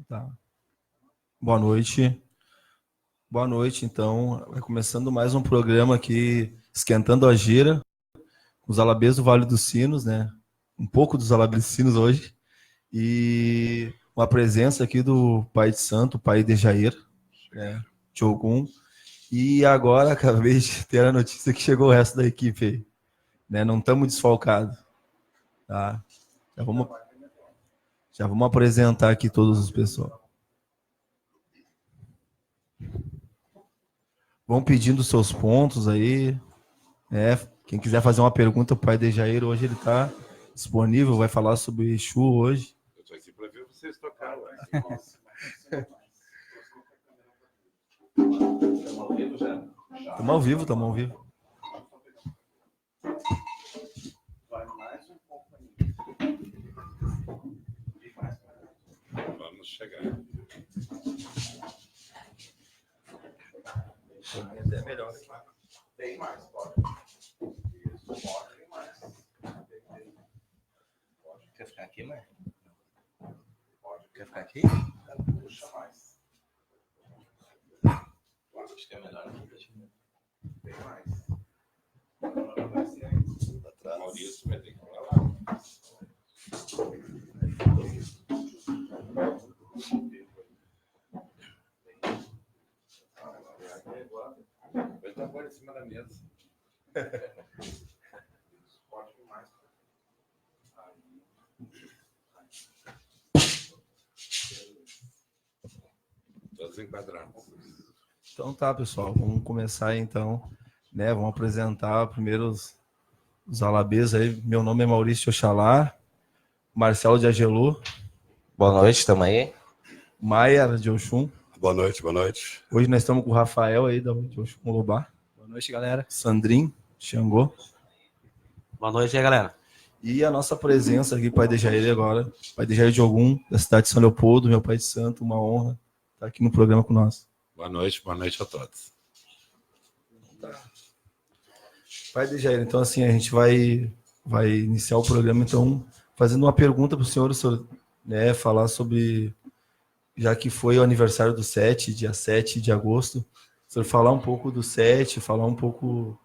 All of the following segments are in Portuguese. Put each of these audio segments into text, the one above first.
Tá. Boa noite. Boa noite, então. Vai começando mais um programa aqui, Esquentando a Gira, os Alabês do Vale dos Sinos, né? Um pouco dos Alabês dos Sinos hoje. E uma presença aqui do Pai de Santo, Pai de Jair, né? De Ogum. E agora acabei de ter a notícia que chegou o resto da equipe aí, né? Não estamos desfalcados, tá? Já vamos apresentar aqui todos os pessoal. Vão pedindo seus pontos aí, né? Quem quiser fazer uma pergunta para o Pai de Jair, hoje ele está disponível, vai falar sobre Exu hoje. Eu estou aqui para ver vocês tocar. Estamos ao vivo já? Estamos ao vivo, estamos ao vivo. Vai mais um pouco aí. Vamos chegar. Até melhor aqui. Tem mais, pode. Isso, pode, tem mais. Quer ficar aqui, mãe? Pode. Quer ficar aqui? Puxa mais. Acho que é melhor. Tem mais. O Maurício vai ter que falar lá. Vai estar agora em cima da mesa. Pode vir mais. Todos enquadrados. Então tá, pessoal, vamos começar aí, então, né? Vamos apresentar primeiro os Alabês aí. Meu nome é Maurício Oxalá, Marcelo de Agelu. Boa noite, estamos aí. Maia de Oxum. Boa noite, boa noite. Hoje nós estamos com o Rafael aí, de Oxum Lobá. Boa noite, galera. Sandrin, Xangô. Boa noite aí, galera. E a nossa presença aqui, Pai de Jair agora, Pai de Jair de Ogum, da cidade de São Leopoldo, meu Pai de Santo, uma honra estar aqui no programa com nós. Boa noite a todos. Pai de Jair, então assim, a gente vai iniciar o programa, então, fazendo uma pergunta para o senhor, né, falar sobre, já que foi o aniversário do 7, dia 7 de agosto, o senhor falar um pouco do 7, falar um pouco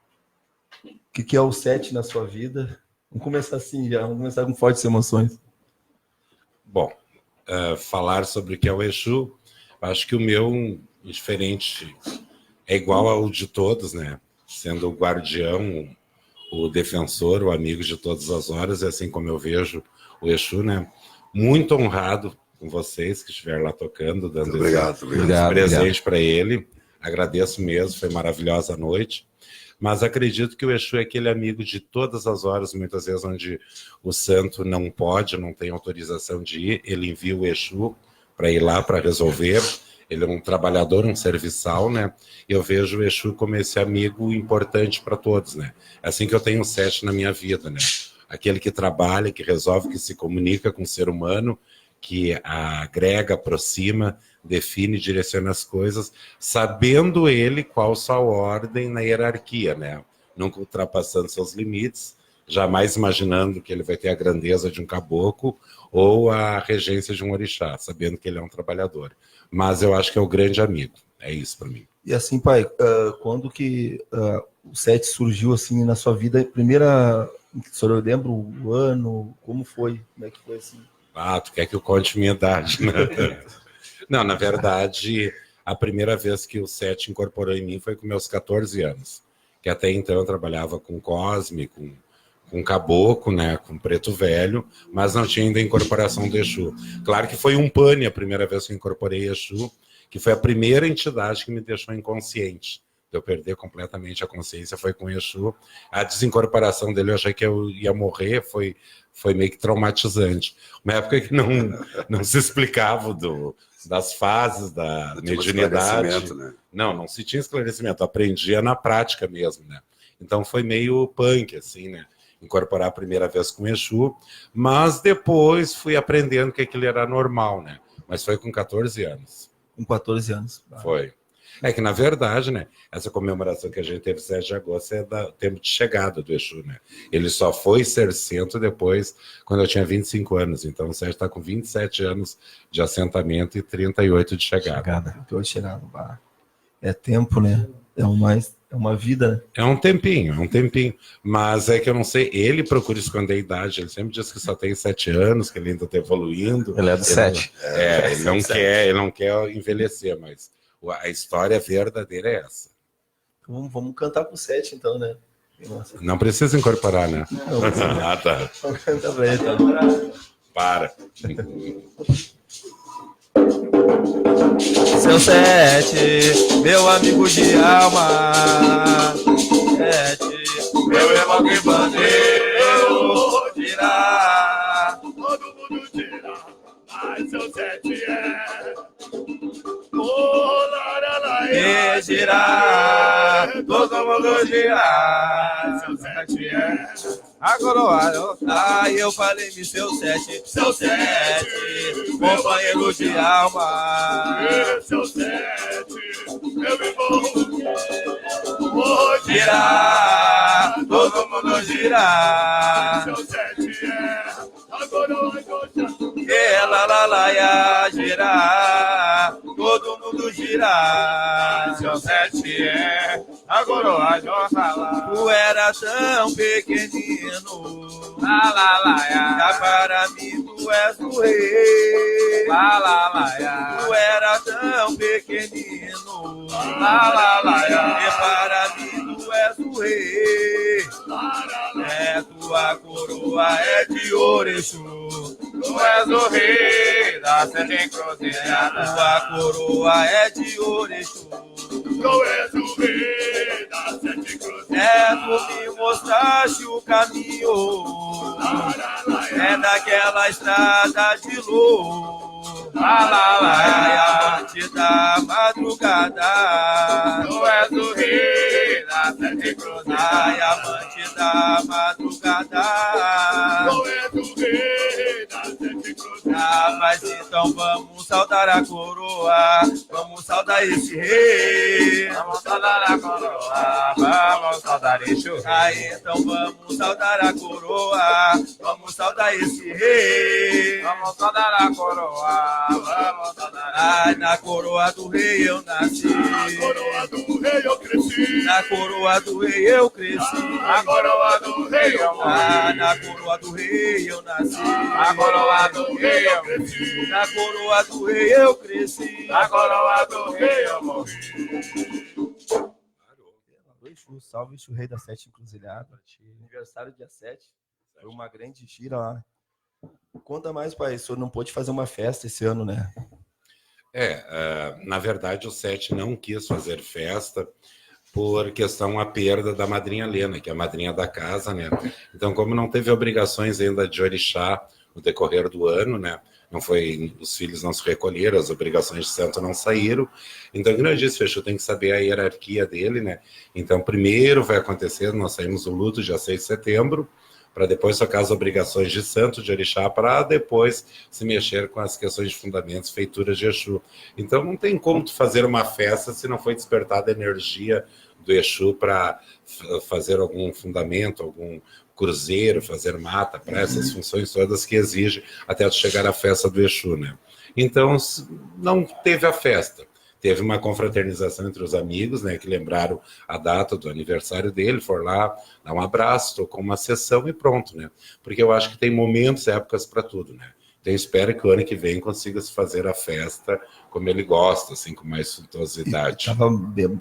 o que é o 7 na sua vida. Vamos começar assim já, vamos começar com fortes emoções. Bom, falar sobre o que é o Exu, acho que o meu, diferente, é igual ao de todos, né? Sendo o guardião, o defensor, o amigo de todas as horas, e assim como eu vejo o Exu, né? Muito honrado com vocês que estiveram lá tocando, dando Obrigado. esse presente para ele. Agradeço mesmo, foi maravilhosa a noite. Mas acredito que o Exu é aquele amigo de todas as horas, muitas vezes onde o santo não pode, não tem autorização de ir, ele envia o Exu para ir lá para resolver. Ele é um trabalhador, um serviçal, né? Eu vejo o Exu como esse amigo importante para todos, né? É assim que eu tenho o 7 na minha vida, né? Aquele que trabalha, que resolve, que se comunica com o ser humano, que agrega, aproxima, define, direciona as coisas, sabendo ele qual sua ordem na hierarquia, né? Nunca ultrapassando seus limites, jamais imaginando que ele vai ter a grandeza de um caboclo ou a regência de um orixá, sabendo que ele é um trabalhador. Mas eu acho que é o grande amigo, é isso para mim. E assim, pai, quando que o 7 surgiu assim na sua vida? Primeira, o senhor lembra o ano, como foi? Como é que foi assim? Ah, tu quer que eu conte minha idade, né? Não, na verdade, a primeira vez que o Sete incorporou em mim foi com meus 14 anos. Que até então eu trabalhava com Cosme, com Caboclo, né, com Preto Velho, mas não tinha ainda a incorporação do Exu. Claro que foi um pane a primeira vez que eu incorporei Exu, que foi a primeira entidade que me deixou inconsciente. Eu perder completamente a consciência foi com o Exu. A desincorporação dele, eu achei que eu ia morrer, foi meio que traumatizante. Uma época que não se explicava das fases da mediunidade. Né? Não se tinha esclarecimento, aprendia na prática mesmo, né? Então foi meio punk, assim, né? Incorporar a primeira vez com o Exu, mas depois fui aprendendo que aquilo era normal, né? Mas foi com 14 anos. Com 14 anos. Foi. É que, na verdade, né, essa comemoração que a gente teve 7 de agosto é do tempo de chegada do Exu, né? Ele só foi ser centro depois, quando eu tinha 25 anos. Então, o Sérgio está com 27 anos de assentamento e 38 de chegada. É tempo, né? É uma vida, né? É um tempinho. Mas é que eu não sei, ele procura esconder a idade. Ele sempre diz que só tem 7 anos, que ele ainda está evoluindo. Ele é do 7. Ele não quer envelhecer, mas a história verdadeira é essa. Vamos cantar pro 7, então, né? Nossa. Não precisa incorporar, né? Não, tá. Vamos cantar pra ele, então. Para. Seu 7, meu amigo de alma. 7, meu irmão que bandeiro dirá. Todo mundo tira, mas seu 7 é. E girar, todo mundo girar. Seu 7 é. Agora, eu falei-me seu 7, companheiro de alma. Seu 7, meu irmão. Vou Girar, todo mundo girar. Seu 7 é. Agora, Ela ia girar, todo mundo girar. seu 7 é. Agora, Tu era tão pequenino, já para mim tu és o rei. Tu era tão pequenino, e para mim tu és o rei. Tua coroa é de ouro, Exu. Tu és o rei da sete encruzilhada. Tua coroa é de ouro, Exu. Tu és o rei da sete encruzilhada. Tu me mostraste o caminho, daquela estrada de luz. Amante da madrugada. Tu és o rei da sete encruzilhada. Amante da madrugada. Tu és o rei da sete encruzilhada. Mas então vamos saudar a coroa, vamos saudar esse rei. Vamos saudar a coroa, vamos saudar Exu. Então vamos saudar a coroa, vamos saudar esse rei. Vamos saudar a coroa, vamos saudar. Na coroa do rei eu nasci. Na coroa do rei eu cresci. Na coroa do rei eu cresci. Na coroa do rei eu morri. Na coroa do rei eu nasci. Na coroa do rei eu cresci. Na coroa do rei eu cresci. Na coroa do rei eu morri. Salve Exu, rei da Sete Encruzilhada. Aniversário dia 7. Foi uma grande gira lá. Conta mais, pai. O senhor não pôde fazer uma festa esse ano, né? Na verdade, o Sete não quis fazer festa por questão a perda da madrinha Lena, que é a madrinha da casa, né? Então, como não teve obrigações ainda de orixá no decorrer do ano, né? Os filhos não se recolheram, as obrigações de santo não saíram. Então, como eu disse, Exu tem que saber a hierarquia dele, né? Então, primeiro vai acontecer, nós saímos do luto dia 6 de setembro, para depois tocar as obrigações de santo, de orixá, para depois se mexer com as questões de fundamentos, feituras de Exu. Então, não tem como tu fazer uma festa se não foi despertada a energia do Exu para fazer algum fundamento, algum cruzeiro, fazer mata, para essas funções todas que exige até chegar à festa do Exu, né? Então, não teve a festa. Teve uma confraternização entre os amigos, né, que lembraram a data do aniversário dele, foram lá dar um abraço, tocou uma sessão e pronto, né? Porque eu acho que tem momentos, épocas para tudo, né? Então, eu espero que o ano que vem consiga se fazer a festa como ele gosta, assim, com mais suntuosidade.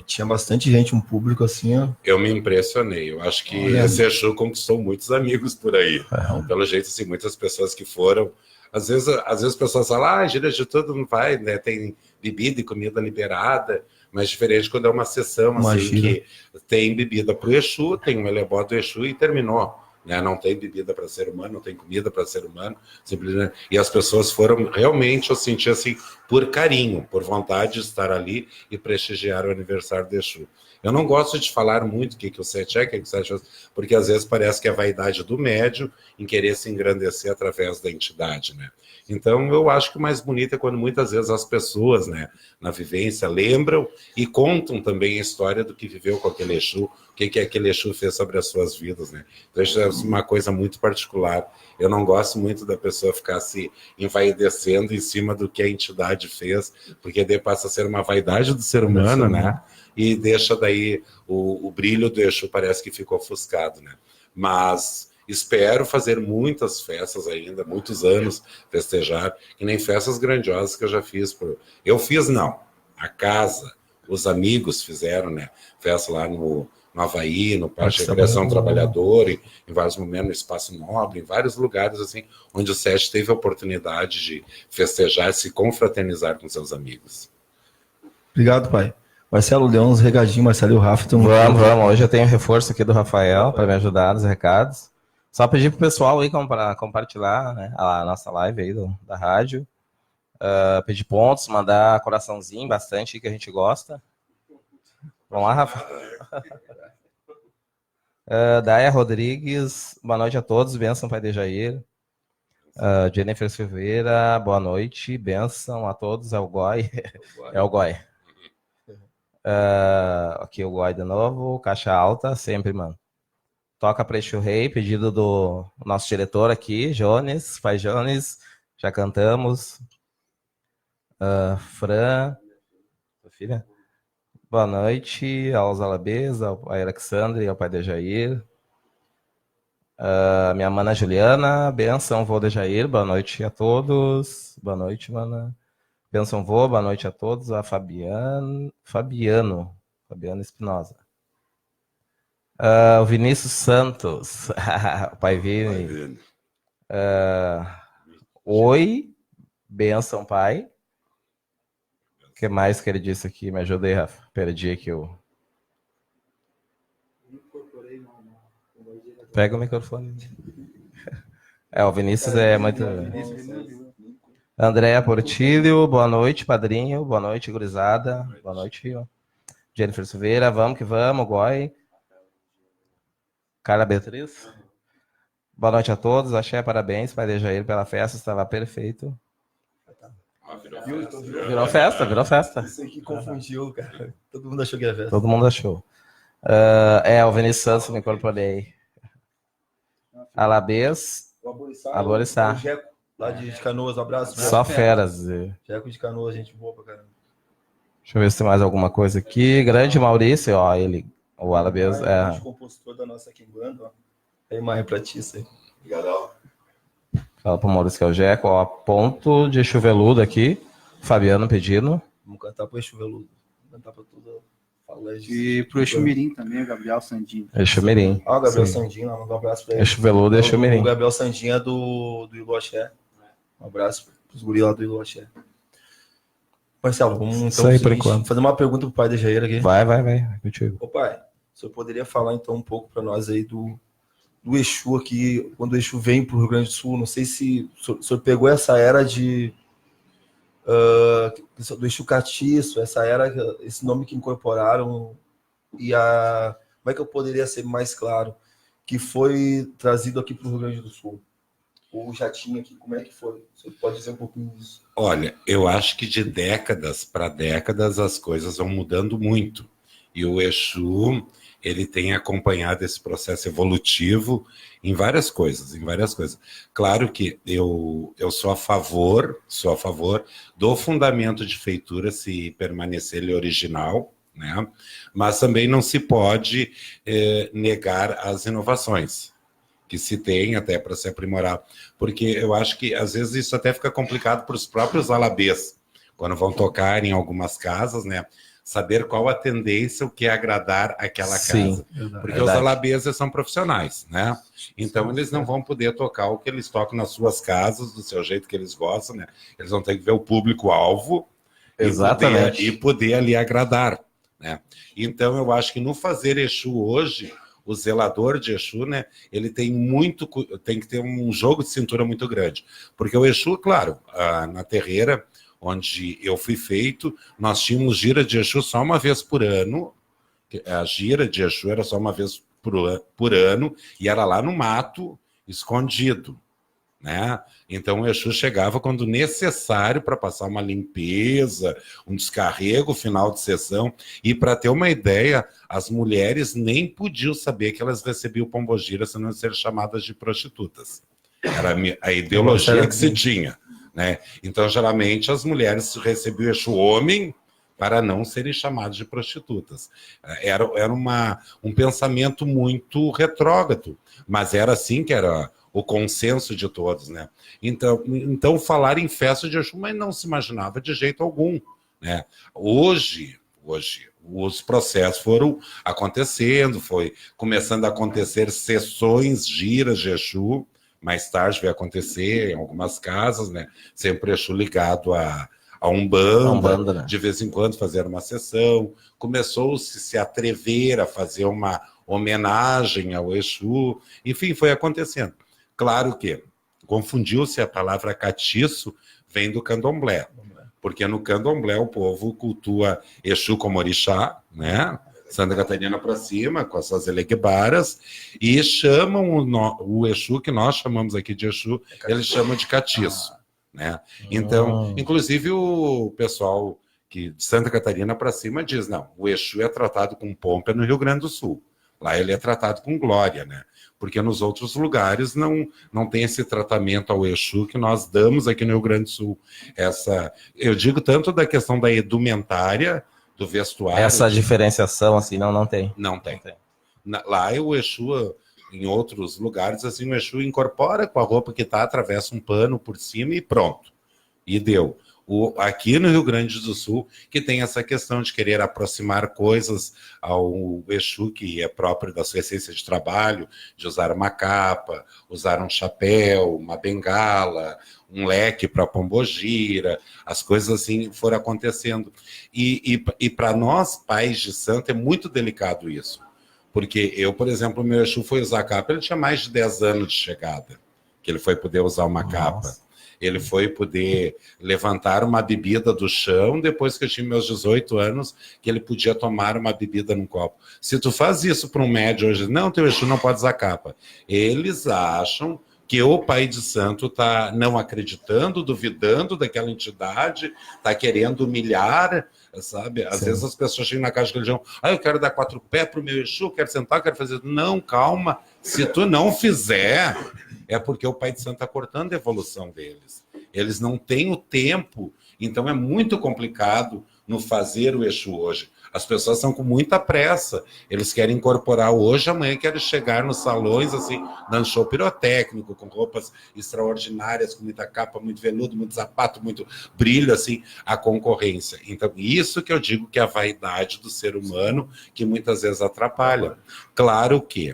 Tinha bastante gente, um público assim, ó. Eu me impressionei. Eu acho que esse Exu conquistou muitos amigos por aí. Pelo jeito, assim, muitas pessoas que foram... Às vezes as pessoas falam, gira de tudo não vai, né? Tem bebida e comida liberada, mas diferente quando é uma sessão, assim, que tem bebida para o Exu, tem um elebó do Exu e terminou. Né? Não tem bebida para ser humano, não tem comida para ser humano, simplesmente. E as pessoas foram realmente, eu senti assim, por carinho, por vontade de estar ali e prestigiar o aniversário do Exu. Eu não gosto de falar muito o que o 7 é, o que o 7 é, porque às vezes parece que é a vaidade do médium em querer se engrandecer através da entidade, né? Então, eu acho que o mais bonito é quando muitas vezes as pessoas, né, na vivência, lembram e contam também a história do que viveu com aquele Exu, o que aquele Exu fez sobre as suas vidas, né? Então, isso é uma coisa muito particular. Eu não gosto muito da pessoa ficar se envaidecendo em cima do que a entidade fez, porque daí passa a ser uma vaidade do ser humano, né? E deixa daí o brilho do Exu, parece que ficou ofuscado, né? Mas espero fazer muitas festas ainda, muitos anos festejar, que nem festas grandiosas que eu já fiz. Eu fiz, não. A casa, os amigos fizeram, né? Festa lá no Havaí, no Parque de Recreação Trabalhador, em vários momentos no Espaço Nobre, em vários lugares assim, onde o Sete teve a oportunidade de festejar, se confraternizar com seus amigos. Obrigado, pai. Marcelo, deu uns regadinhos, Marcelo e o Rafa. Vamos. Hoje eu tenho reforço aqui do Rafael para me ajudar nos recados. Só pedir pro pessoal aí compartilhar, né, a nossa live aí da rádio. Pedir pontos, mandar coraçãozinho, bastante, que a gente gosta. Vamos lá, Rafa. Daia Rodrigues, boa noite a todos, bênção, pai de Jair. Jennifer Silveira, boa noite, bênção a todos, é o Goi. É o Goi. Aqui o Goi de novo, caixa alta, sempre, mano. Toca pra Exu Rei, pedido do nosso diretor aqui, Jones, pai Jones, já cantamos. Fran, sua filha? Boa noite aos Alabês, ao pai Alexandre e ao pai de Jair. Minha mana Juliana, benção, vô de Jair, boa noite a todos. Boa noite, mana. Benção, vô, boa noite a todos. A Fabiano Espinosa. O Vinícius Santos, o pai Vini. Oi, benção, pai. O que mais que ele disse aqui? Me ajuda aí, Rafa. Perdi aqui o... Pega o microfone. O Vinícius é muito... Andréa Portilho, boa noite, padrinho. Boa noite, gurizada. Boa noite, filho. Jennifer Silveira, vamos que vamos, Goi. Carla Beatriz. Boa noite a todos. Axé, parabéns, pai de Jair, pela festa. Estava perfeito. Virou festa. Isso aqui confundiu, cara. Todo mundo achou que era festa. Todo mundo achou. O Vinícius Santos, me incorporei. Alabês. Alaboriçá. O Jeco, lá de Canoas, um abraço. Só feras. Jeco de Canoas, gente boa pra caramba. Deixa eu ver se tem mais alguma coisa aqui. Grande Maurício, ó, ele, o Alabês. O compositor da nossa Quimbanda, ó. Aí, Maia, pra ti isso aí. Obrigadão. Fala pro Maurício que é o Jeco, ó. Ponto de chuveludo aqui. Fabiano pedindo. Vamos cantar pro Exu Veludo. Vamos cantar pra tudo. E pro Exu Mirim também, o Gabriel Sandinho. Exu Mirim. O Gabriel Sandinho, um abraço pra ele. Exu Veludo e Exu Mirim. O Gabriel Sandinho é do Iluaxé. Um abraço pros guris lá do Iluaxé. Marcelo, vamos então Isso aí, por enquanto. fazer uma pergunta pro pai de Jair aqui. Vai, contigo. Ô pai, o senhor poderia falar então um pouco para nós aí do Exu aqui, quando o Exu vem pro Rio Grande do Sul, não sei se o senhor pegou essa era de do Exu Catiço, essa era, esse nome que incorporaram, e como é que eu poderia ser mais claro, que foi trazido aqui pro Rio Grande do Sul? Ou já tinha aqui, como é que foi? Você pode dizer um pouquinho disso? Olha, eu acho que de décadas para décadas as coisas vão mudando muito. E o Exu, ele tem acompanhado esse processo evolutivo em várias coisas. Claro que eu sou a favor do fundamento de feitura se permanecer ele original, né? Mas também não se pode negar as inovações. que se tem até para se aprimorar, porque eu acho que às vezes isso até fica complicado para os próprios alabês, quando vão tocar em algumas casas, né? Saber qual a tendência, o que é agradar aquela casa. Porque os alabês são profissionais, né? Então eles não vão poder tocar o que eles tocam nas suas casas, do seu jeito que eles gostam, né? Eles vão ter que ver o público-alvo e poder ali agradar, né? Então eu acho que no fazer Exu hoje, o zelador de Exu, né, ele tem que ter um jogo de cintura muito grande. Porque o Exu, claro, na terreira, onde eu fui feito, nós tínhamos gira de Exu só uma vez por ano. A gira de Exu era só uma vez por ano, e era lá no mato, escondido, né? Então o Exu chegava quando necessário para passar uma limpeza, um descarrego, final de sessão. E para ter uma ideia, as mulheres nem podiam saber que elas recebiam pombogira se não serem chamadas de prostitutas. Era a ideologia que se tinha, né? Então geralmente as mulheres recebiam o Exu homem para não serem chamadas de prostitutas. Era um pensamento muito retrógrado, mas era assim que era o consenso de todos, né? Então falar em festa de Exu, mas não se imaginava de jeito algum, né? Hoje os processos foram acontecendo, foi começando a acontecer sessões, giras de Exu, mais tarde vai acontecer em algumas casas, né? Sempre Exu ligado a Umbanda, né? De vez em quando fazer uma sessão, começou-se se atrever a fazer uma homenagem ao Exu, enfim, foi acontecendo. Claro que confundiu-se a palavra catiço, vem do candomblé, porque no candomblé o povo cultua Exu como orixá, né? Santa Catarina para cima, com as suas eleguibaras, e chamam o Exu, que nós chamamos aqui de Exu, eles chamam de catiço, né? Então, inclusive o pessoal de Santa Catarina para cima diz, não, o Exu é tratado com pompa no Rio Grande do Sul. Lá ele é tratado com glória, né? Porque nos outros lugares não tem esse tratamento ao Exu que nós damos aqui no Rio Grande do Sul. Eu digo tanto da questão da edumentária, do vestuário. Essa diferenciação, assim, não tem. Não tem. Lá o Exu, em outros lugares, assim, o Exu incorpora com a roupa que está, atravessa um pano por cima e pronto. E deu. Aqui no Rio Grande do Sul, que tem essa questão de querer aproximar coisas ao Exu, que é próprio da sua essência de trabalho, de usar uma capa, usar um chapéu, uma bengala, um leque para pombogira, as coisas assim foram acontecendo. E para nós, pais de santo, é muito delicado isso. Porque eu, por exemplo, o meu Exu foi usar capa, ele tinha mais de 10 anos de chegada, que ele foi poder usar uma capa. Ele foi poder levantar uma bebida do chão depois que eu tinha meus 18 anos, que ele podia tomar uma bebida num copo. Se tu faz isso para um médium hoje, não, teu Exu não pode usar capa. Eles acham que o pai de santo está não acreditando, duvidando daquela entidade, está querendo humilhar, sabe? Às vezes as pessoas chegam na casa de religião, eu quero dar 4 pés para o meu Exu, quero sentar, quero fazer... Não, calma. Se tu não fizer... é porque o pai de santo está cortando a evolução deles. Eles não têm o tempo, então é muito complicado no fazer o Exu hoje. As pessoas estão com muita pressa, eles querem incorporar hoje, amanhã querem chegar nos salões, assim, dando show pirotécnico, com roupas extraordinárias, com muita capa, muito veludo, muito sapato, muito brilho, assim, a concorrência. Então, isso que eu digo que é a vaidade do ser humano, que muitas vezes atrapalha. Claro que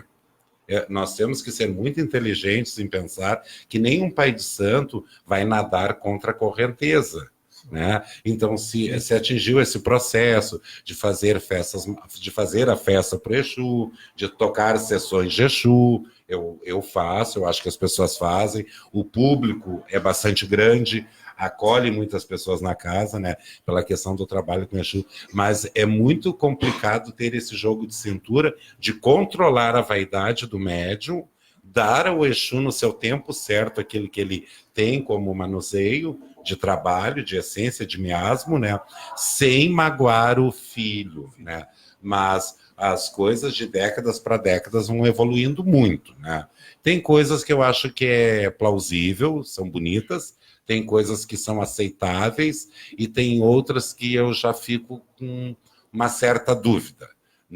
nós temos que ser muito inteligentes em pensar que nenhum pai de santo vai nadar contra a correnteza, né? Então, se atingiu esse processo de fazer festas, de fazer a festa para o Exu, de tocar sessões de Exu, eu faço, eu acho que as pessoas fazem, o público é bastante grande, acolhe muitas pessoas na casa, né, pela questão do trabalho com o Exu, mas é muito complicado ter esse jogo de cintura de controlar a vaidade do médium, dar ao Exu no seu tempo certo aquilo que ele tem como manuseio de trabalho, de essência, de miasmo, né, sem magoar o filho, né, mas as coisas de décadas para décadas vão evoluindo muito, né. Tem coisas que eu acho que é plausível, são bonitas, tem coisas que são aceitáveis e tem outras que eu já fico com uma certa dúvida.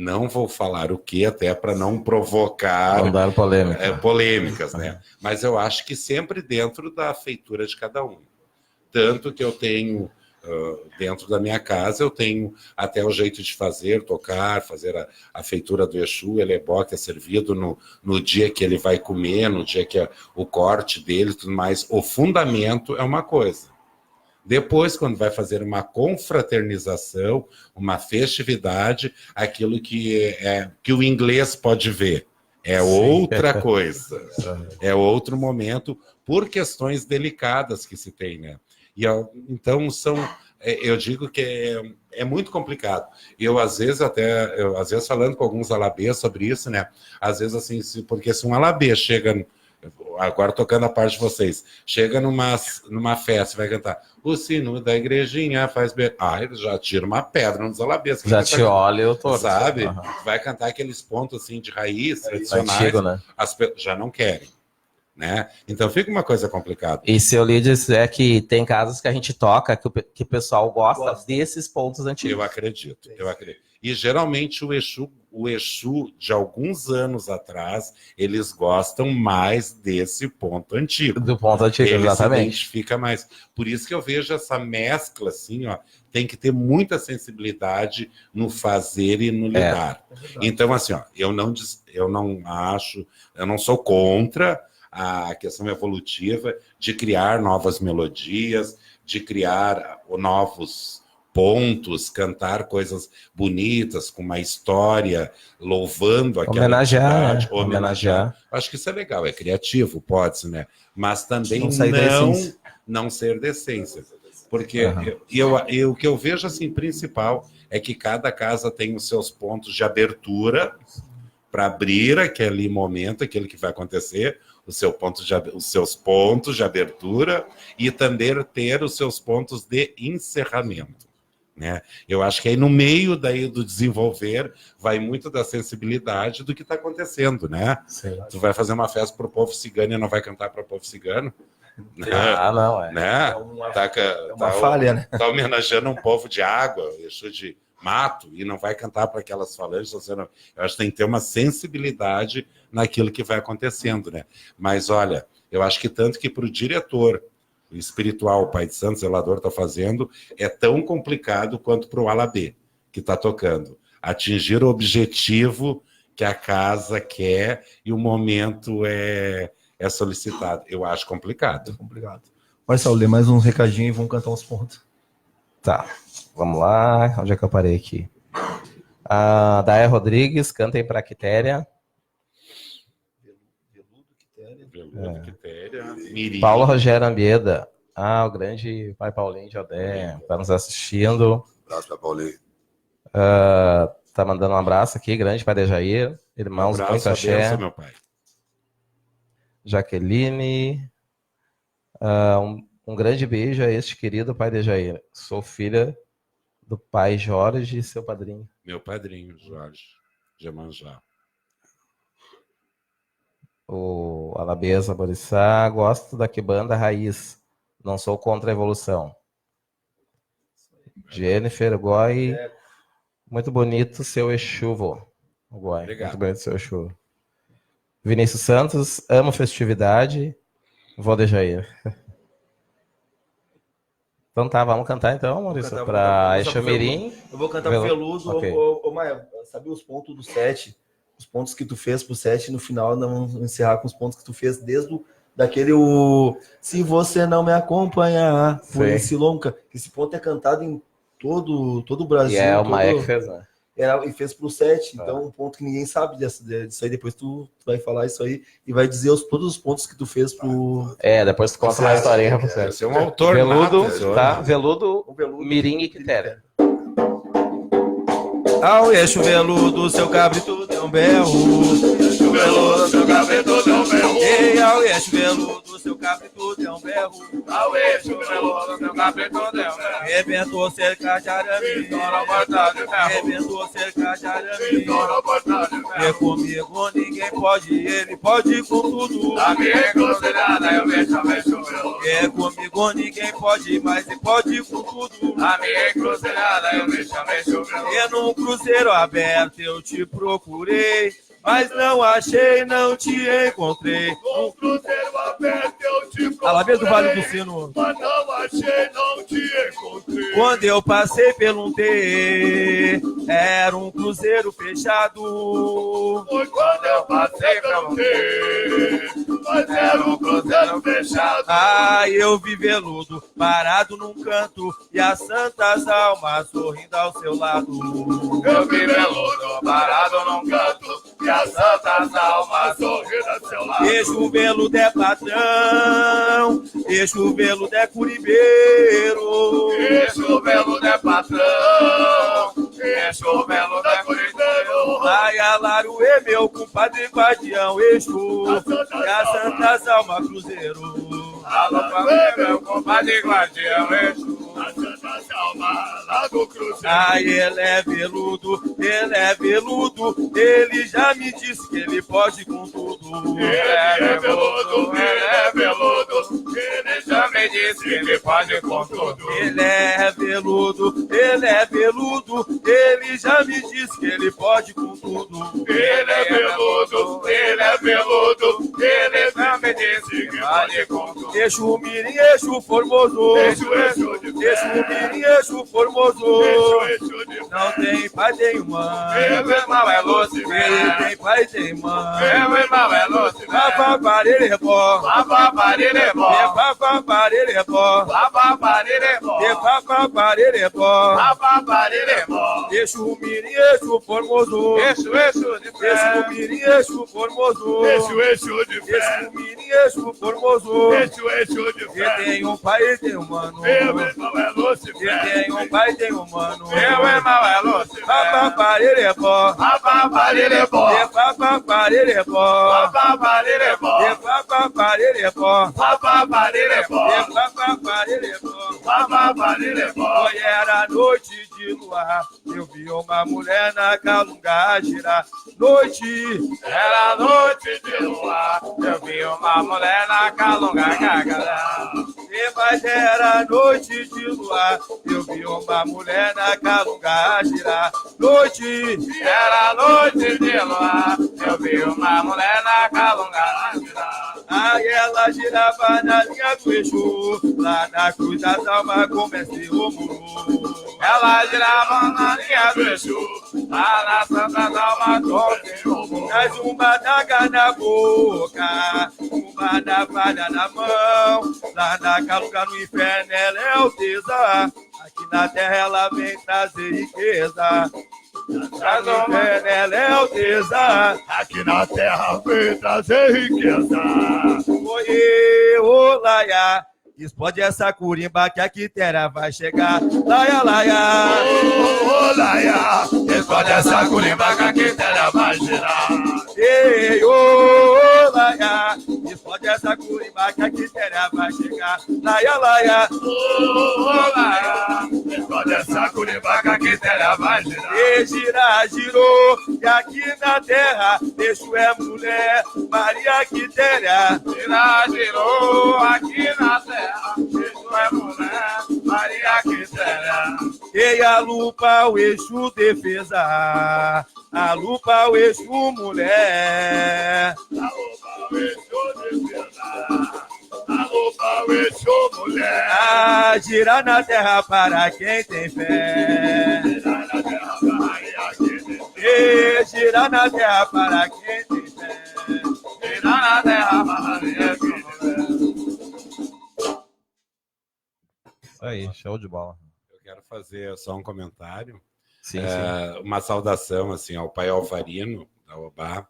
Não vou falar o que, até para não provocar Não dar polêmica. polêmicas, né? Mas eu acho que sempre dentro da feitura de cada um. Tanto que eu tenho, dentro da minha casa, eu tenho até o jeito de fazer, tocar, fazer a feitura do Exu, ele é bom, que é servido no dia que ele vai comer, no dia que é o corte dele e tudo mais. O fundamento é uma coisa. Depois, quando vai fazer uma confraternização, uma festividade, aquilo que o inglês pode ver. É outra coisa. É outro momento, por questões delicadas que se tem, né? Então, eu digo que é muito complicado. Às vezes falando com alguns alabês sobre isso, né? Às vezes, assim, porque se um alabê chega... Agora tocando a parte de vocês, chega numa festa, vai cantar o sino da igrejinha faz bem. Ele já tira uma pedra nos alabês. Já te olha, eu tô. Sabe? Vai cantar aqueles pontos assim de raiz tradicionais. Antigo, né? Já não querem, né? Então fica uma coisa complicada. E se eu lhe disser que tem casos que a gente toca que o pessoal gosta desses pontos antigos. Eu acredito. E geralmente o Exu, de alguns anos atrás, eles gostam mais desse ponto antigo. Do ponto antigo, exatamente. Ele se identifica mais. Por isso que eu vejo essa mescla, assim, ó, tem que ter muita sensibilidade no fazer e no lidar. Então, assim, ó, eu não sou contra a questão evolutiva de criar novas melodias, de criar novos pontos, cantar coisas bonitas, com uma história, louvando aquela atividade. Homenagear. Acho que isso é legal, é criativo, pode-se, né? Mas também não ser de essência. Porque o que eu vejo, assim, principal é que cada casa tem os seus pontos de abertura para abrir aquele momento, aquilo que vai acontecer, os seus pontos de abertura e também ter os seus pontos de encerramento. Né? Eu acho que aí no meio daí do desenvolver vai muito da sensibilidade do que está acontecendo, né? Sim. Tu vai fazer uma festa para o povo cigano e não vai cantar para o povo cigano? Né? Não, é. Né? É uma falha, né? Tá homenageando um povo de água, Exu de mato, e não vai cantar para aquelas falanges. Eu acho que tem que ter uma sensibilidade naquilo que vai acontecendo, né? Mas olha, eu acho que tanto que para o diretor o espiritual, o Pai de Santo, zelador, está fazendo, é tão complicado quanto para o alabê, que está tocando. Atingir o objetivo que a casa quer e o momento é solicitado. Eu acho complicado. É complicado. Marcelo, lê mais uns recadinhos e vamos cantar uns pontos. Tá, vamos lá. Onde é que eu parei aqui? A Daia Rodrigues, cantem para Quitéria. Mirim. Paulo Rogério Ambieda. O grande pai Paulinho de Odé, está nos assistindo. Abraço para Paulinho. Tá mandando um abraço aqui, grande pai de Jair. Irmãos, muito axé. Meu pai. Jaqueline. Um grande beijo a este querido pai de Jair. Sou filha do pai Jorge e seu padrinho. Meu padrinho, Jorge Gemanjá. O Alabeza Borissá, gosto da Quibanda Raiz, não sou contra a evolução. Jennifer Goi, muito bonito seu Exu, vô. Goi, muito bonito seu Exu. Vinícius Santos, amo festividade, vou de Jair. Então tá, vamos cantar então, Maurício, para Exu Mirim. Eu vou cantar pro Veludo. Okay. Ô, Maia, sabe os pontos do set? Os pontos que tu fez pro set, no final não encerrar com os pontos que tu fez desde daquele se você não me acompanhar por esse longa, esse ponto é cantado em todo o Brasil. E o Maia que fez, né? E fez pro set, então um ponto que ninguém sabe disso aí, depois tu vai falar isso aí e vai dizer todos os pontos que tu fez pro... Depois tu conta uma historinha pro set. Você é um autor Veludo, nato, tá? Veludo, Mirim e Quitéria. Ao Exu Veludo, seu cabrito deu um berro. Exu Veludo, seu cabrito deu um berro. Ei, ao Exu Veludo, seu cabrito deu um berro. Ao Exu Veludo, seu cabrito deu um berro. Rebentou cerca de arame. Estoura a porta de ferro. Rebentou cerca de arame. Estoura a porta de ferro. E comigo ninguém pode, ele pode com tudo. A minha encruzilhada eu vejo o Exu Veludo. É comigo ninguém pode mais e pode com tudo. A minha encruzilhada eu me chamei Chuveludo. E num cruzeiro aberto eu te procurei, mas não achei, não te encontrei. No cruzeiro aberto eu te procurei, Alameda do Vale do Sino. mas não achei, não te encontrei. Quando eu passei pelo T, era um cruzeiro fechado. Foi quando eu passei pelo T, mas era um cruzeiro fechado. Ah, eu vi veludo parado num canto e as santas almas sorrindo ao seu lado. Eu vi veludo parado num canto e as santas almas sorrindo ao seu lado. Eixo veludo é patrão, eixo veludo é curibeiro. Eixo veludo é patrão, eixo veludo é curibeiro. Ai, Alaru é meu compadre guardião, eixo e as santas almas cruzeiro. Alô, pra meu compadre guardião, eixo as santas almas lá do cruzeiro. Ai, ele é veludo, ele já me disse que ele pode com tudo. Ele é veludo, ele já me disse que ele pode com tudo. Ele é veludo, ele já me disse que ele pode com tudo. Ele é veludo, ele já me disse que pode com tudo. Eixo mirim, eixo formoso, Eixo de fé, eixo mirim, eixo formoso. eixo de fé. Não tem pai, tem mãe. Meu irmão é Lucifer. Ele tem pai, tem mãe. Meu irmão é Lucifer. Papaparerebó, Papaparerebó, papaparerebó, papaparerebó, papaparerebó. papaparerebó. Eixo mirim, eixo formoso. Eixo de fé. Eixo mirim, eixo formoso. Eixo de fé. Eixo mirim, eixo formoso. Eixo de Ele fé. tem um pai e tem um mano. Meu irmão é Lucifer. Ele tem um pai e tem um mano. Meu irmão é Lucifer. Papaparerebó, Papaparerebó, papaparerebó, papaparerebó, papaparerebó, papaparerebó, papaparerebó. papaparerebó. Foi era noite de luar, eu vi uma mulher na calunga girar. Noite, Era noite de luar, eu vi uma mulher na calunga gargalhar. mas era noite de luar, eu vi uma mulher na calunga girar. Noite, Era noite de luar, eu vi uma mulher na calunga girar. aí ela girava na linha do Exu, lá na cruz das almas comece o muro. Ela girava na linha do Exu, lá na Santa Dalma confirmou. Traz uma daga na boca, uma navalha na mão. Lá na calunga no inferno ela é alteza, aqui na terra ela vem trazer riqueza. Lá no inferno ela é alteza, Aqui na terra vem trazer riqueza. oiê, olaia. Explode essa curimba que a quitéria vai chegar. Laia, laia. Laia, escolhe essa curimba que a quitéria vai girar. Ei, ô, laia. Explode essa curimba que a quitéria vai chegar. Laia, laia. Laia, escolhe essa curimba que a quitéria vai girar. E gira, girou. E aqui na terra, Exu é mulher. Maria Quitéria. Girou aqui na terra. Exu é mulher, Maria Quitéria. E a lupa, o Exu defesa. A lupa, o Exu mulher. Alô, o Exu defesa. Alô, o Exu mulher. A girar na terra para quem tem fé. Girar na terra, Maria Quitéria. E girar na terra para quem tem fé. Girar na terra, Maria Quitéria. Isso aí, show de bola. Eu quero fazer só um comentário. Sim, Uma saudação assim, ao pai Alvarino, da Obá,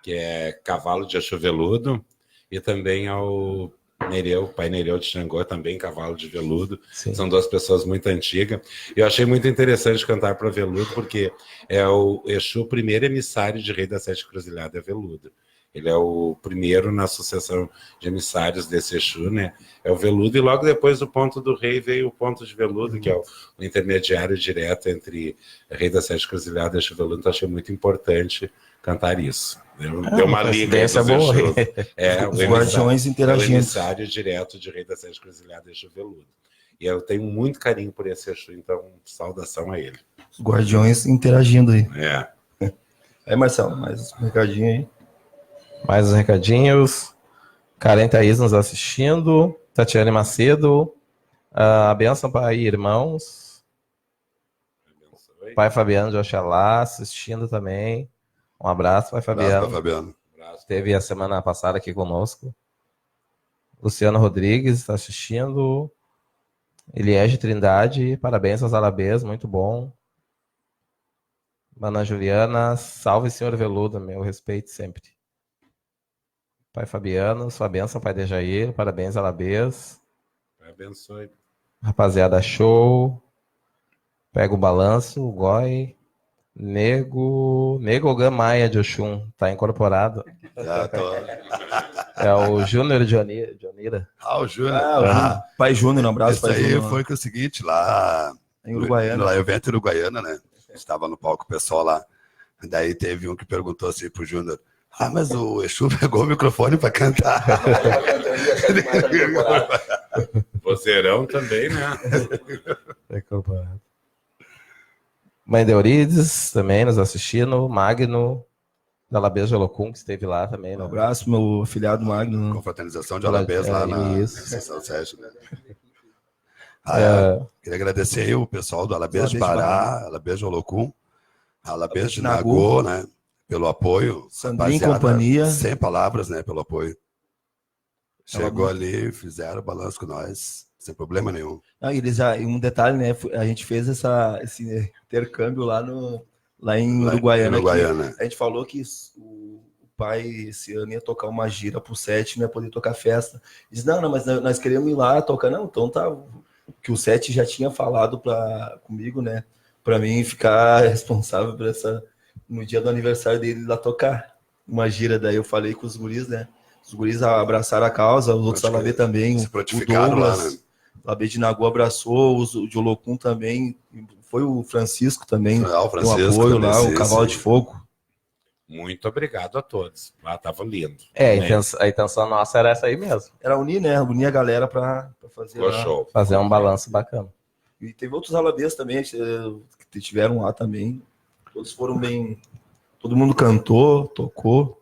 que é cavalo de Exu veludo, e também ao Nereu, pai Nereu de Xangô, também cavalo de veludo. sim. São duas pessoas muito antigas. Eu achei muito interessante cantar para veludo, porque é o Exu, o primeiro emissário de Rei da Sete Cruzilhada, é veludo. Ele é o primeiro na sucessão de emissários desse Exu, né? É o veludo, e logo depois do ponto do rei veio o ponto de veludo, que é o intermediário direto entre Rei das Sete Cruziladas e Exu Veludo. Então achei muito importante cantar isso. Deu uma liga aí dos boa. Exus. Os guardiões É o interagindo. emissário direto de Rei das Sete Cruziladas e Exu Veludo. E eu tenho muito carinho por esse Exu, então saudação a ele. Os guardiões interagindo aí. É. Aí, Marcelo, mais um recadinho aí. Mais uns recadinhos. Karen Thaís nos assistindo. Tatiane Macedo. A benção pai e irmãos. Pai Fabiano de Oxalá assistindo também. Um abraço, pai Fabiano. Fabiano. Esteve a semana passada aqui conosco. Luciano Rodrigues está assistindo. Eliege Trindade, parabéns aos Alabês, muito bom. Mana Juliana, salve senhor Veludo, meu respeito sempre. Pai Fabiano, sua bênção, pai de Jair, parabéns Alabês. Abençoe. Rapaziada, show. Pega o balanço, o Goi. Nego Gamaia de Oxum, tá incorporado. Já tô... É o Júnior Dionira. o Júnior. Pai Júnior, um abraço. Isso Pai aí Júnior. foi que é o seguinte, lá Em Uruguaiana. no evento Uruguaiana, né? Estava no palco o pessoal lá. Daí teve um que perguntou assim pro Júnior: mas o Exu pegou o microfone para cantar. Vozeirão também, né? Mãe de Eurides também nos assistindo. Magno, da Alabês de Olocum, que esteve lá também. Um abraço, meu afilhado Magno. Confraternização de Alabês lá na Isso. São Sérgio, né? É. Queria agradecer aí o pessoal do Alabês de Pará, Alabês de Olocum, Alabês de Nagô, Nagô, né? Pelo apoio. Sandrinho e Rapaziada, companhia. Sem palavras, né? Pelo apoio. Chegou Ela- ali, fizeram o balanço com nós, sem problema nenhum. E um detalhe, né? A gente fez esse intercâmbio lá em Uruguaiana. Uruguaiana. A gente falou que o pai esse ano ia tocar uma gira pro Sete, não ia poder tocar festa. Diz, não, mas nós queremos ir lá tocar. Não, então tá. Que o Sete já tinha falado comigo, né? Pra mim ficar responsável por no dia do aniversário dele lá tocar uma gira. Daí eu falei com os guris, né? Os guris abraçaram a causa, os outros Alabê também. Se O prontificaram lá, Douglas, né? Alabê de Nagô abraçou, o de Olocum também. Foi o Francisco também. O Francisco deu apoio também, lá, sim, o Cavalo sim. de Fogo. Muito obrigado a todos. Tava lindo. A intenção nossa era essa aí mesmo. Era unir, né? Unir a galera pra fazer Ficou lá. show. Fazer um balanço bacana. E teve outros Alabês também, que tiveram lá também. Todos foram bem... Todo mundo cantou, tocou.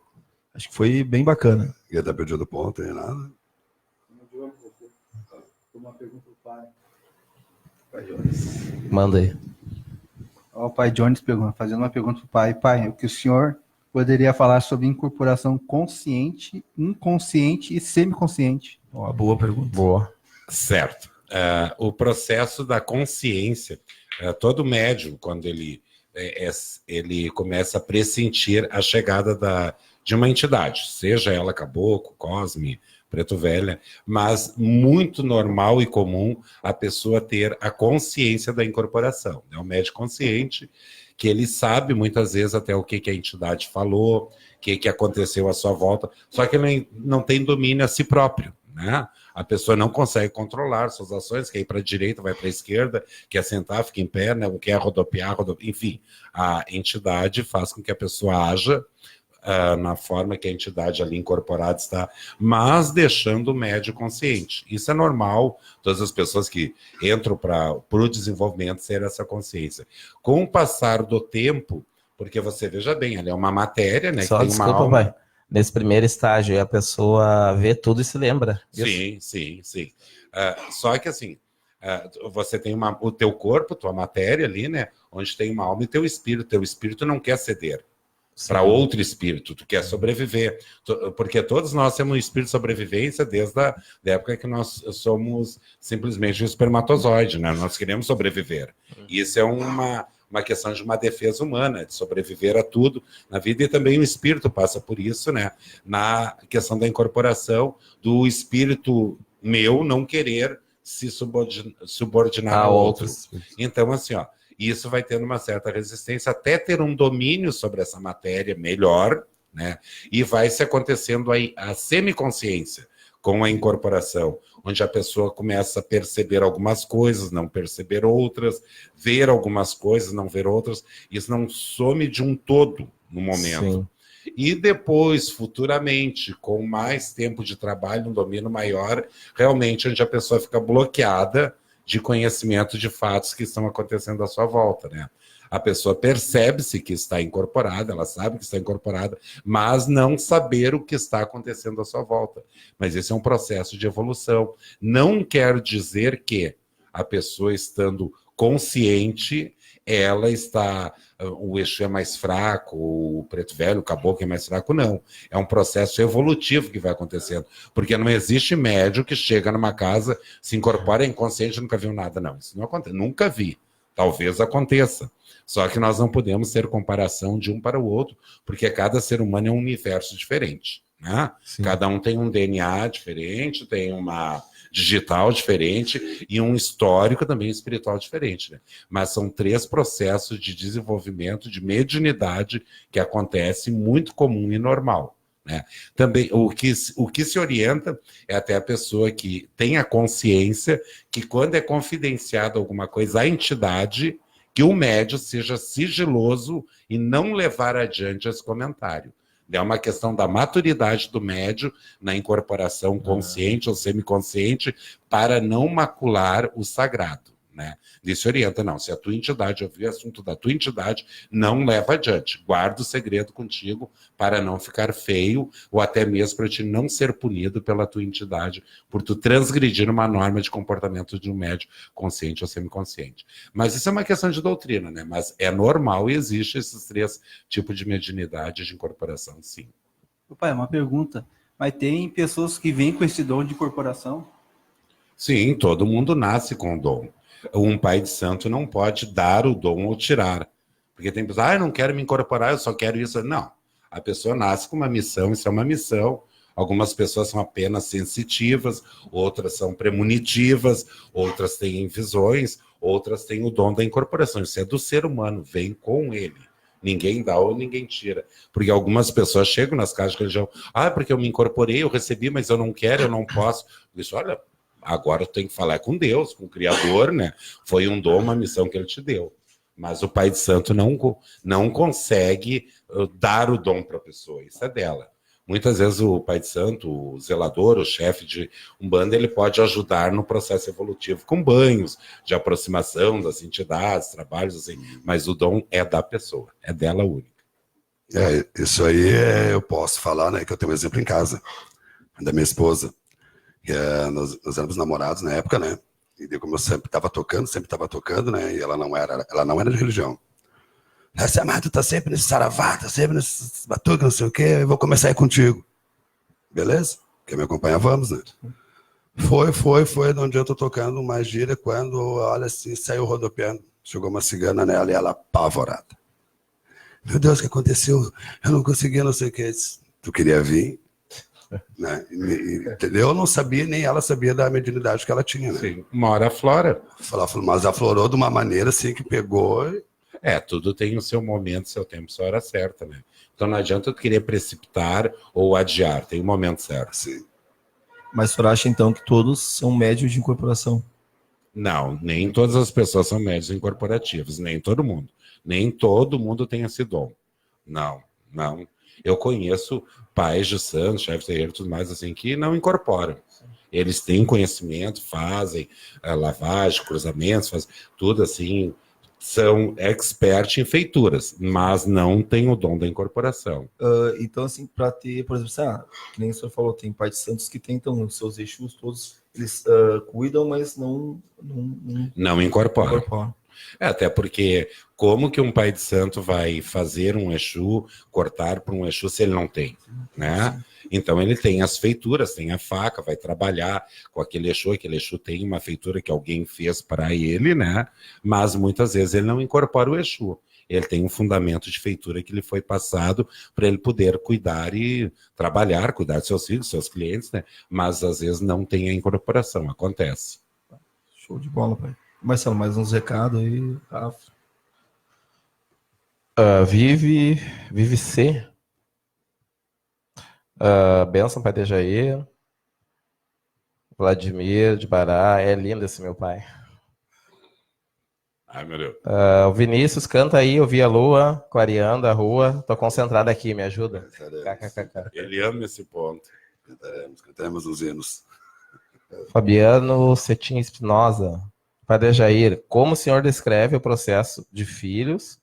Acho que foi bem bacana. Ia dar pedido ponto aí, nada. Uma pergunta pro pai. Manda aí. Ó, o pai Jones fazendo uma pergunta pro pai. Pai, o que o senhor poderia falar sobre incorporação consciente, inconsciente e semiconsciente? Uma boa pergunta. Boa. Certo. O processo da consciência, todo médium, quando ele começa a pressentir a chegada de uma entidade, seja ela caboclo, cosme, preto velha, mas muito normal e comum a pessoa ter a consciência da incorporação. É um médium consciente que ele sabe muitas vezes até o que a entidade falou, o que aconteceu à sua volta, só que ele não tem domínio a si próprio, né? A pessoa não consegue controlar suas ações, quer ir para a direita, vai para a esquerda, quer sentar, fica em pé, né? Quer rodopiar, enfim, a entidade faz com que a pessoa haja na forma que a entidade ali incorporada está, mas deixando o médium consciente. Isso é normal, todas as pessoas que entram para o desenvolvimento ter essa consciência. Com o passar do tempo, porque você veja bem, ela é uma matéria, né? Só que tem desculpa, uma alma. pai. Nesse primeiro estágio, a pessoa vê tudo e se lembra. Sim. Só que assim, você tem o teu corpo, tua matéria ali, né? Onde tem uma alma e teu espírito. Teu espírito não quer ceder para outro espírito, tu quer sobreviver. Porque todos nós temos um espírito de sobrevivência desde a época que nós somos simplesmente um espermatozoide, né? Nós queremos sobreviver. Isso é uma questão de uma defesa humana, de sobreviver a tudo na vida, e também o espírito passa por isso, né? Na questão da incorporação do espírito meu não querer se subordinar a outro. Então, assim, isso vai tendo uma certa resistência até ter um domínio sobre essa matéria melhor, né? E vai se acontecendo aí a semiconsciência com a incorporação, onde a pessoa começa a perceber algumas coisas, não perceber outras, ver algumas coisas, não ver outras. Isso não some de um todo no momento. Sim. E depois, futuramente, com mais tempo de trabalho, um domínio maior, realmente onde a pessoa fica bloqueada de conhecimento de fatos que estão acontecendo à sua volta, né? A pessoa percebe-se que está incorporada, ela sabe que está incorporada, mas não saber o que está acontecendo à sua volta. Mas esse é um processo de evolução. Não quer dizer que a pessoa estando consciente, ela está... O Exu é mais fraco, o Preto Velho, o Caboclo é mais fraco, não. É um processo evolutivo que vai acontecendo. Porque não existe médium que chega numa casa, se incorpora, é inconsciente, nunca viu nada. Não, isso não acontece. Nunca vi. Talvez aconteça. Só que nós não podemos ter comparação de um para o outro, porque cada ser humano é um universo diferente, né? Cada um tem um DNA diferente, tem uma digital diferente e um histórico também espiritual diferente, né? Mas são 3 processos de desenvolvimento de mediunidade que acontece muito comum e normal, né? Também o que se orienta é até a pessoa que tem a consciência que quando é confidenciado alguma coisa à entidade, que o médium seja sigiloso e não levar adiante esse comentário. É uma questão da maturidade do médium na incorporação consciente ou semiconsciente para não macular o sagrado, né? Isso orienta, não. Se a tua entidade ouvir o assunto da tua entidade, não leva adiante. Guarda o segredo contigo para não ficar feio ou até mesmo para te não ser punido pela tua entidade por tu transgredir uma norma de comportamento de um médium consciente ou semiconsciente. Mas isso é uma questão de doutrina, né? Mas é normal e existe esses 3 tipos de mediunidade de incorporação, sim. Pai, uma pergunta. Mas tem pessoas que vêm com esse dom de incorporação? Sim, todo mundo nasce com o dom. Um pai de santo não pode dar o dom ou tirar. Porque tem pessoas, eu não quero me incorporar, eu só quero isso. Não, a pessoa nasce com uma missão, isso é uma missão. Algumas pessoas são apenas sensitivas, outras são premonitivas, outras têm visões, outras têm o dom da incorporação. Isso é do ser humano, vem com ele. Ninguém dá ou ninguém tira. Porque algumas pessoas chegam nas casas de religião, porque eu me incorporei, eu recebi, mas eu não quero, eu não posso. Eu disse, olha, agora tu tem que falar com Deus, com o Criador, né? Foi um dom, uma missão que ele te deu. Mas o Pai de Santo não consegue dar o dom para a pessoa, isso é dela. Muitas vezes o Pai de Santo, o zelador, o chefe de Umbanda, ele pode ajudar no processo evolutivo com banhos, de aproximação das entidades, trabalhos assim, mas o dom é da pessoa, é dela única. Isso aí eu posso falar, né? Que eu tenho um exemplo em casa, da minha esposa. Nós éramos namorados na época, né? E como eu sempre estava tocando, né? E ela não era de religião. Essa amada tá sempre nesse saravá, tá sempre nesse batuque, não sei o quê, eu vou começar a ir contigo. Beleza? Quer me acompanhar? Vamos, né? Foi, de onde eu tô tocando uma gíria, quando, olha assim, saiu rodopiando. Chegou uma cigana nela e ela apavorada. Meu Deus, o que aconteceu? Eu não conseguia, não sei o quê. Tu queria vir? Né? Entendeu? Eu não sabia, nem ela sabia da mediunidade que ela tinha, né? Sim, uma hora aflora. Mas aflorou de uma maneira assim que pegou. Tudo tem o seu momento, seu tempo, sua hora certa, né? Então não adianta tu querer precipitar ou adiar, tem o momento certo. Sim. Mas o senhor acha então que todos são médios de incorporação? Não, nem todas as pessoas são médios incorporativos, nem todo mundo. Nem todo mundo tem esse dom. Não. Eu conheço pais de santos, chefes de terreiro e tudo mais assim, que não incorporam. Eles têm conhecimento, fazem lavagem, cruzamentos, fazem tudo assim, são expert em feituras, mas não têm o dom da incorporação. Então, assim, para ter, por exemplo, que nem o senhor falou, tem pai de santos que tentam, os seus Exus todos, eles cuidam, mas não incorporam. Até porque, como que um pai de santo vai fazer um Exu, cortar para um Exu se ele não tem, né? Então ele tem as feituras, tem a faca, vai trabalhar com aquele Exu tem uma feitura que alguém fez para ele, né? Mas muitas vezes ele não incorpora o Exu. Ele tem um fundamento de feitura que lhe foi passado para ele poder cuidar e trabalhar, cuidar de seus filhos, seus clientes, né? Mas às vezes não tem a incorporação, acontece. Show de bola, pai. Marcelo, mais uns recados aí, Rafa. Vive C. Benção, pai de Jair. Vladimir de Bará. É lindo esse meu pai. Ai, meu Deus. O Vinícius, canta aí, eu vi a lua clareando a rua. Tô concentrado aqui, me ajuda. KKKK. Ele ama esse ponto. Cantaremos os hinos. Fabiano Cetim Espinosa. Padre Jair, como o senhor descreve o processo de filhos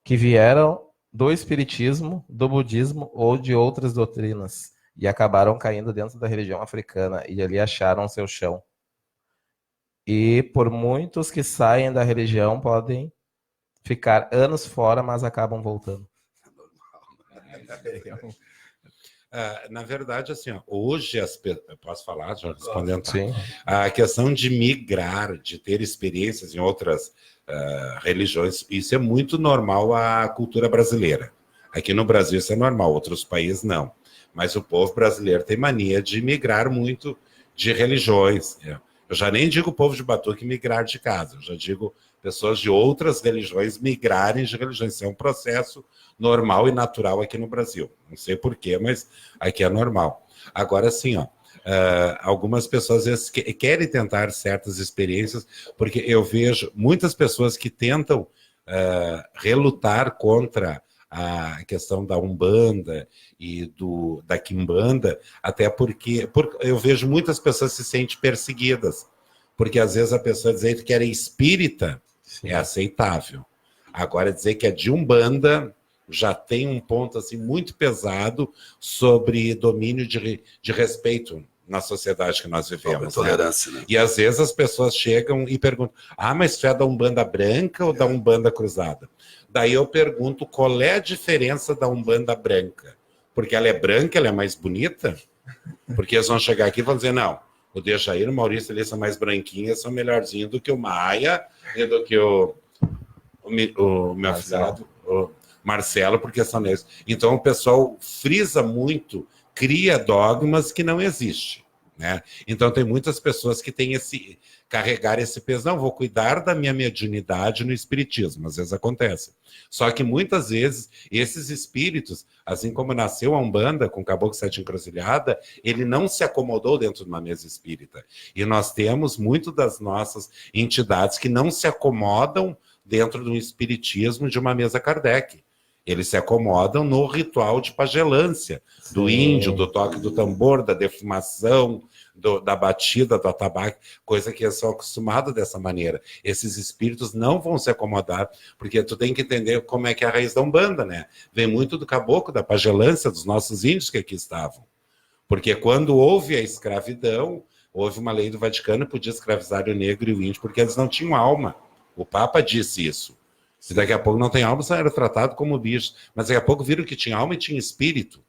que vieram do espiritismo, do budismo ou de outras doutrinas e acabaram caindo dentro da religião africana e ali acharam seu chão? E por muitos que saem da religião podem ficar anos fora, mas acabam voltando. Na verdade, assim, ó, hoje posso falar, já respondendo, tá? Sim. A questão de migrar, de ter experiências em outras religiões, isso é muito normal à cultura brasileira. Aqui no Brasil isso é normal, outros países não. Mas o povo brasileiro tem mania de migrar muito de religiões. Eu já nem digo o povo de Batuque migrar de casa, eu já digo pessoas de outras religiões migrarem de religiões. Isso é um processo normal e natural aqui no Brasil. Não sei porquê, mas aqui é normal. Agora sim, ó, algumas pessoas às vezes querem tentar certas experiências, porque eu vejo muitas pessoas que tentam relutar contra a questão da Umbanda e da Quimbanda, até porque eu vejo muitas pessoas se sentem perseguidas, porque às vezes a pessoa dizer que era espírita é aceitável. Agora dizer que é de Umbanda já tem um ponto assim muito pesado sobre domínio de respeito na sociedade que nós vivemos. Tolerância, né? E às vezes as pessoas chegam e perguntam: mas tu é da Umbanda branca ou da Umbanda cruzada? Daí eu pergunto qual é a diferença da Umbanda branca. Porque ela é branca, ela é mais bonita? Porque eles vão chegar aqui e vão dizer: não, o Dejair e o Maurício, eles são mais branquinhos, são melhorzinhos do que o Maia e do que o meu afilhado, o Marcelo, porque são negros. Então o pessoal frisa muito, cria dogmas que não existem, né? Então tem muitas pessoas que têm carregar esse peso. Não, vou cuidar da minha mediunidade no espiritismo. Às vezes acontece. Só que muitas vezes esses espíritos, assim como nasceu a Umbanda com o Caboclo Sete Encruzilhada, ele não se acomodou dentro de uma mesa espírita. E nós temos muito das nossas entidades que não se acomodam dentro de um espiritismo de uma mesa Kardec. Eles se acomodam no ritual de pagelância, do índio, do toque do tambor, da defumação, da batida, do atabaque, coisa que eles são acostumados dessa maneira. Esses espíritos não vão se acomodar, porque tu tem que entender como é que é a raiz da Umbanda, né? Vem muito do caboclo, da pagelância, dos nossos índios que aqui estavam. Porque quando houve a escravidão, houve uma lei do Vaticano que podia escravizar o negro e o índio, porque eles não tinham alma. O Papa disse isso. Se daqui a pouco não tem alma, só era tratado como bicho. Mas daqui a pouco viram que tinha alma e tinha espírito.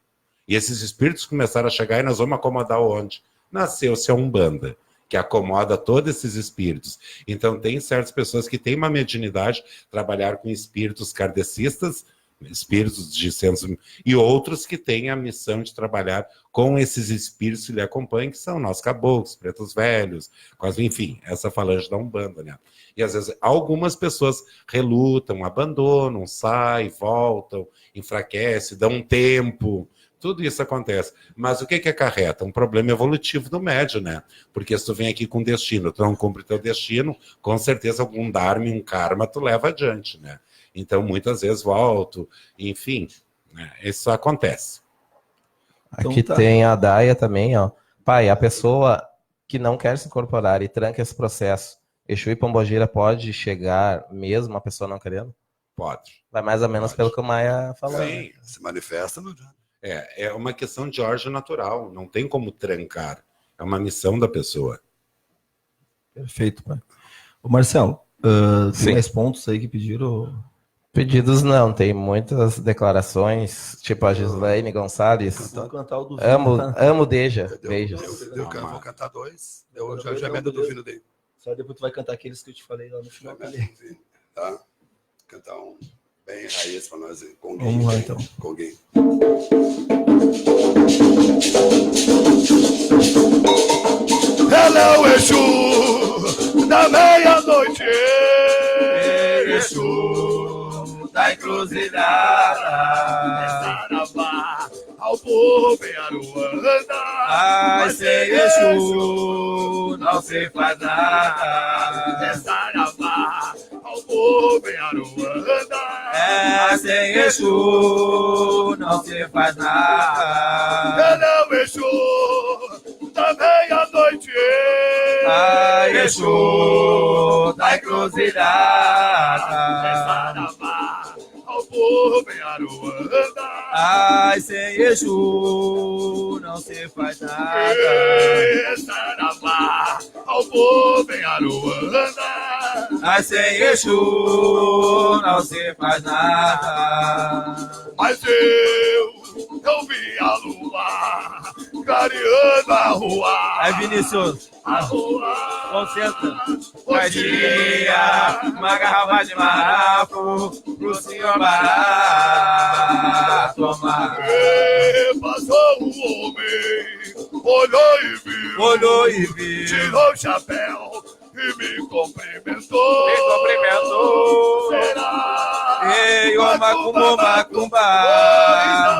E esses espíritos começaram a chegar e nós vamos acomodar onde? Nasceu-se a Umbanda, que acomoda todos esses espíritos. Então tem certas pessoas que têm uma mediunidade, trabalhar com espíritos kardecistas, espíritos de centros, e outros que têm a missão de trabalhar com esses espíritos que lhe acompanham, que são nós caboclos, pretos velhos, quase, enfim, essa falange da Umbanda, né? E às vezes algumas pessoas relutam, abandonam, saem, voltam, enfraquecem, dão um tempo. Tudo isso acontece. Mas o que acarreta? Um problema evolutivo do médium, né? Porque se tu vem aqui com destino, tu não cumpre teu destino, com certeza algum dharma, um karma, tu leva adiante, né? Então, muitas vezes volto, enfim, né? Isso acontece. Aqui Então, tá. tem a Daia também, ó. Pai, a pessoa que não quer se incorporar e tranca esse processo, Exu e Pombogira pode chegar mesmo a pessoa não querendo? Pode. Vai mais ou menos Pode. pelo que o Maia falou. Sim. Se manifesta, não adianta. É uma questão de ordem natural, não tem como trancar. É uma missão da pessoa. Perfeito, pai. Ô Marcelo, Sim. tem mais pontos aí que pediram? Pedidos não, tem muitas declarações, tipo a Gislaine Gonçalves. Vou cantar o do Amo Deja, beijos. Eu vou cantar dois. Eu já emendo do fino dele. Só depois tu vai cantar aqueles que eu te falei lá no final. Tá? Cantar um bem raiz pra nós aí. Vamos lá, então. Conguinho. Ela é o Exu da meia-noite, Exu da encruzilhada, Saravá, a ao povo em Aruanda. Mas sem Exu não se faz nada. Saravá, ao povo em Aruanda. Sem Exu não se faz nada. Não, Exu, também à noite. Exu da encruzilhada. Saravá, ao povo em Aruanda. Sem Exu não se faz nada. Saravá, ao povo em Aruanda. Sem Exu não se faz nada. Mas eu vi a lua clareando a rua. Aí, Vinícius, A rua. concentra. Dia, Uma garrafa de maraco pro senhor barato tomar. passou um homem, olhou e viu, tirou o chapéu e me cumprimentou. Será? Ei, ô macumba, macumba.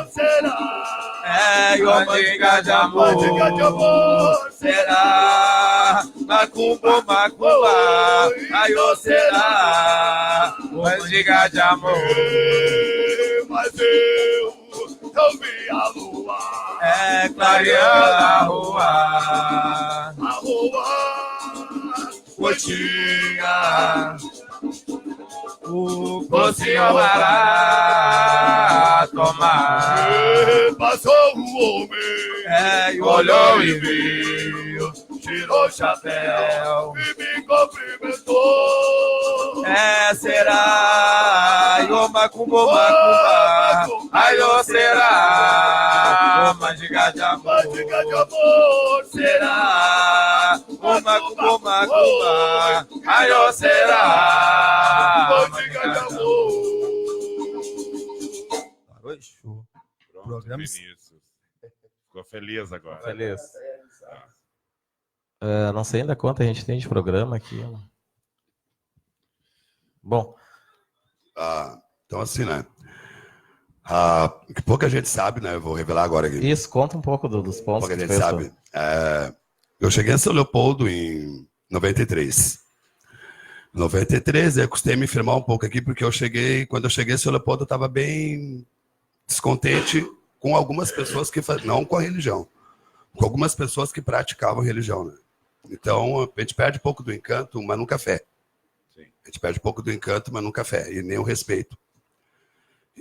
Não será? Ô mandiga de amor. Será? Macumba, macumba. Ai, ô será? Ô mandiga de amor. Mas eu vi a lua Clareando a rua. A rua Cotinha. O senhor barato tomar. passou um homem, Olhou e viu, tirou o chapéu e me cumprimentou. será? Ô macumba, macumba. Ai, ô será? Ô mandiga de amor. Mandiga de amor, Será? Ô macumba, macumba. Ai, ô será? mandiga de amor. Oi, show. Pronto, Programa- Vinícius. Ficou feliz agora. Feliz. Não sei ainda quanto a gente tem de programa aqui. Bom, Então, assim, né? Que pouca gente sabe, né? Eu vou revelar agora aqui. isso, conta um pouco dos pontos Pouca que tu gente fez. sabe. Eu cheguei em São Leopoldo em 93. Em 93, eu custei me firmar um pouco aqui, porque quando eu cheguei em São Leopoldo, eu estava bem descontente com algumas pessoas não com a religião, com algumas pessoas que praticavam religião, né? Então, a gente perde um pouco do encanto, mas nunca fé. Sim. A gente perde um pouco do encanto, mas nunca fé, e nem o respeito.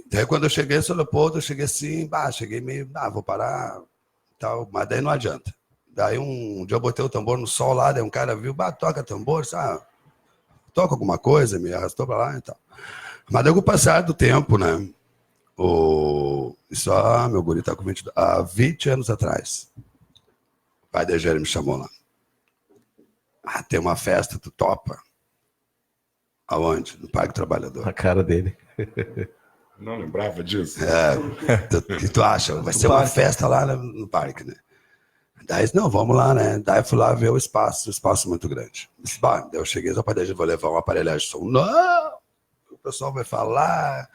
Daí, quando eu cheguei em São Leopoldo, eu cheguei assim, cheguei meio, vou parar, tal, mas daí não adianta. Daí, um dia eu botei o tambor no sol lá, daí um cara viu, toca tambor, toca alguma coisa, me arrastou pra lá e tal. Mas daí, com o passar do tempo, né, meu guri tá com 20 anos atrás, o pai da Egéria me chamou lá. Tem uma festa, tu topa? Aonde? No Parque Trabalhador. A cara dele. Não lembrava disso? O que tu acha? Vai ser uma festa lá no parque, né? Daí, não, vamos lá, né? Daí fui lá ver o espaço muito grande. Daí eu cheguei, só para vou levar uma aparelhagem de som. Não! O pessoal vai falar,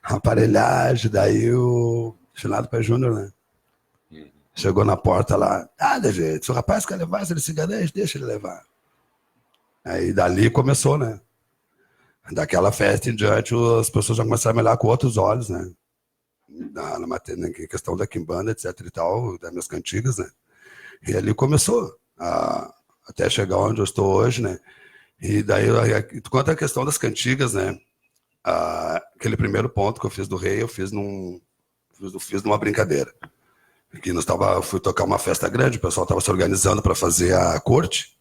aparelhagem, daí o Finado Pai Júnior, né? Chegou na porta lá, gente, se o rapaz quer levar, se ele se engana, deixa ele levar. Aí dali começou, né? Daquela festa em diante, as pessoas já começaram a me olhar com outros olhos, né? Na questão da quimbanda, etc e tal, das minhas cantigas, né? E ali começou, até chegar onde eu estou hoje, né? E daí, quanto à questão das cantigas, né? Aquele primeiro ponto que eu fiz do rei, eu fiz numa brincadeira. Que fui tocar uma festa grande, o pessoal estava se organizando para fazer a corte.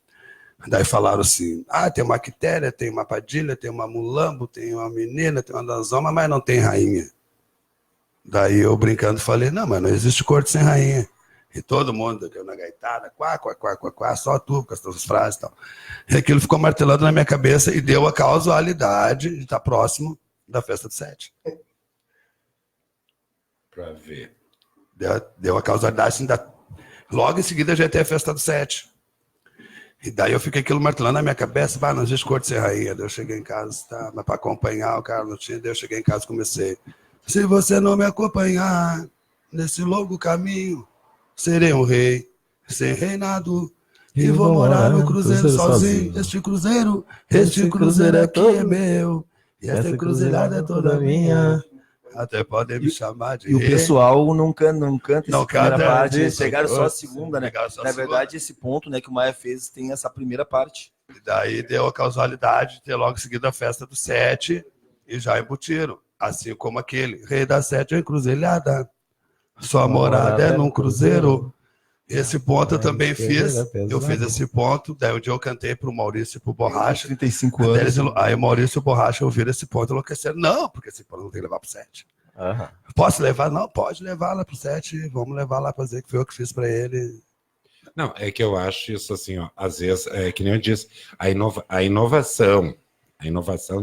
Daí falaram assim, tem uma quitéria, tem uma padilha, tem uma mulambo, tem uma menina, tem uma danzoma, mas não tem rainha. Daí eu brincando falei, não, mas não existe corte sem rainha. E todo mundo deu na gaitada, quá, só tu com as tuas frases e tal. E aquilo ficou martelando na minha cabeça e deu a causalidade de estar próximo da festa do 7. Pra ver. Deu a causalidade, assim, logo em seguida já ia ter a festa do 7. E daí eu fiquei aquilo martelando na minha cabeça, não existe corte sem rainha. Daí eu cheguei em casa, mas para acompanhar o cara não tinha, daí eu cheguei em casa e comecei. Se você não me acompanhar, nesse longo caminho, serei um rei, sem reinado, e vou morar no cruzeiro sozinho. Este cruzeiro aqui é meu, e esta encruzilhada é toda minha. Até podem me chamar de E o rei. pessoal não canta Não essa primeira canta, parte, eles isso, pegaram só a segunda, né? pegaram só a Na segunda. verdade, esse ponto, né, que o Maia fez tem essa primeira parte. E daí deu a causalidade de ter logo em seguida a festa do 7 e já embutiram. Assim como aquele Rei da 7 é encruzilhada, sua morada é num cruzeiro. Esse ponto eu também fiz. Eu fiz esse ponto. Daí um dia eu cantei pro Maurício e pro Borracha. 35 Daí anos. aí o Maurício e o Borracha ouviram esse ponto e enlouqueceram. Não, porque esse ponto não tem que levar pro 7. Aham. Posso levar? Não, pode levar lá pro 7. Vamos levar lá pra dizer que foi eu que fiz pra ele. Não, é que eu acho isso assim, ó, às vezes, que nem eu disse, a inovação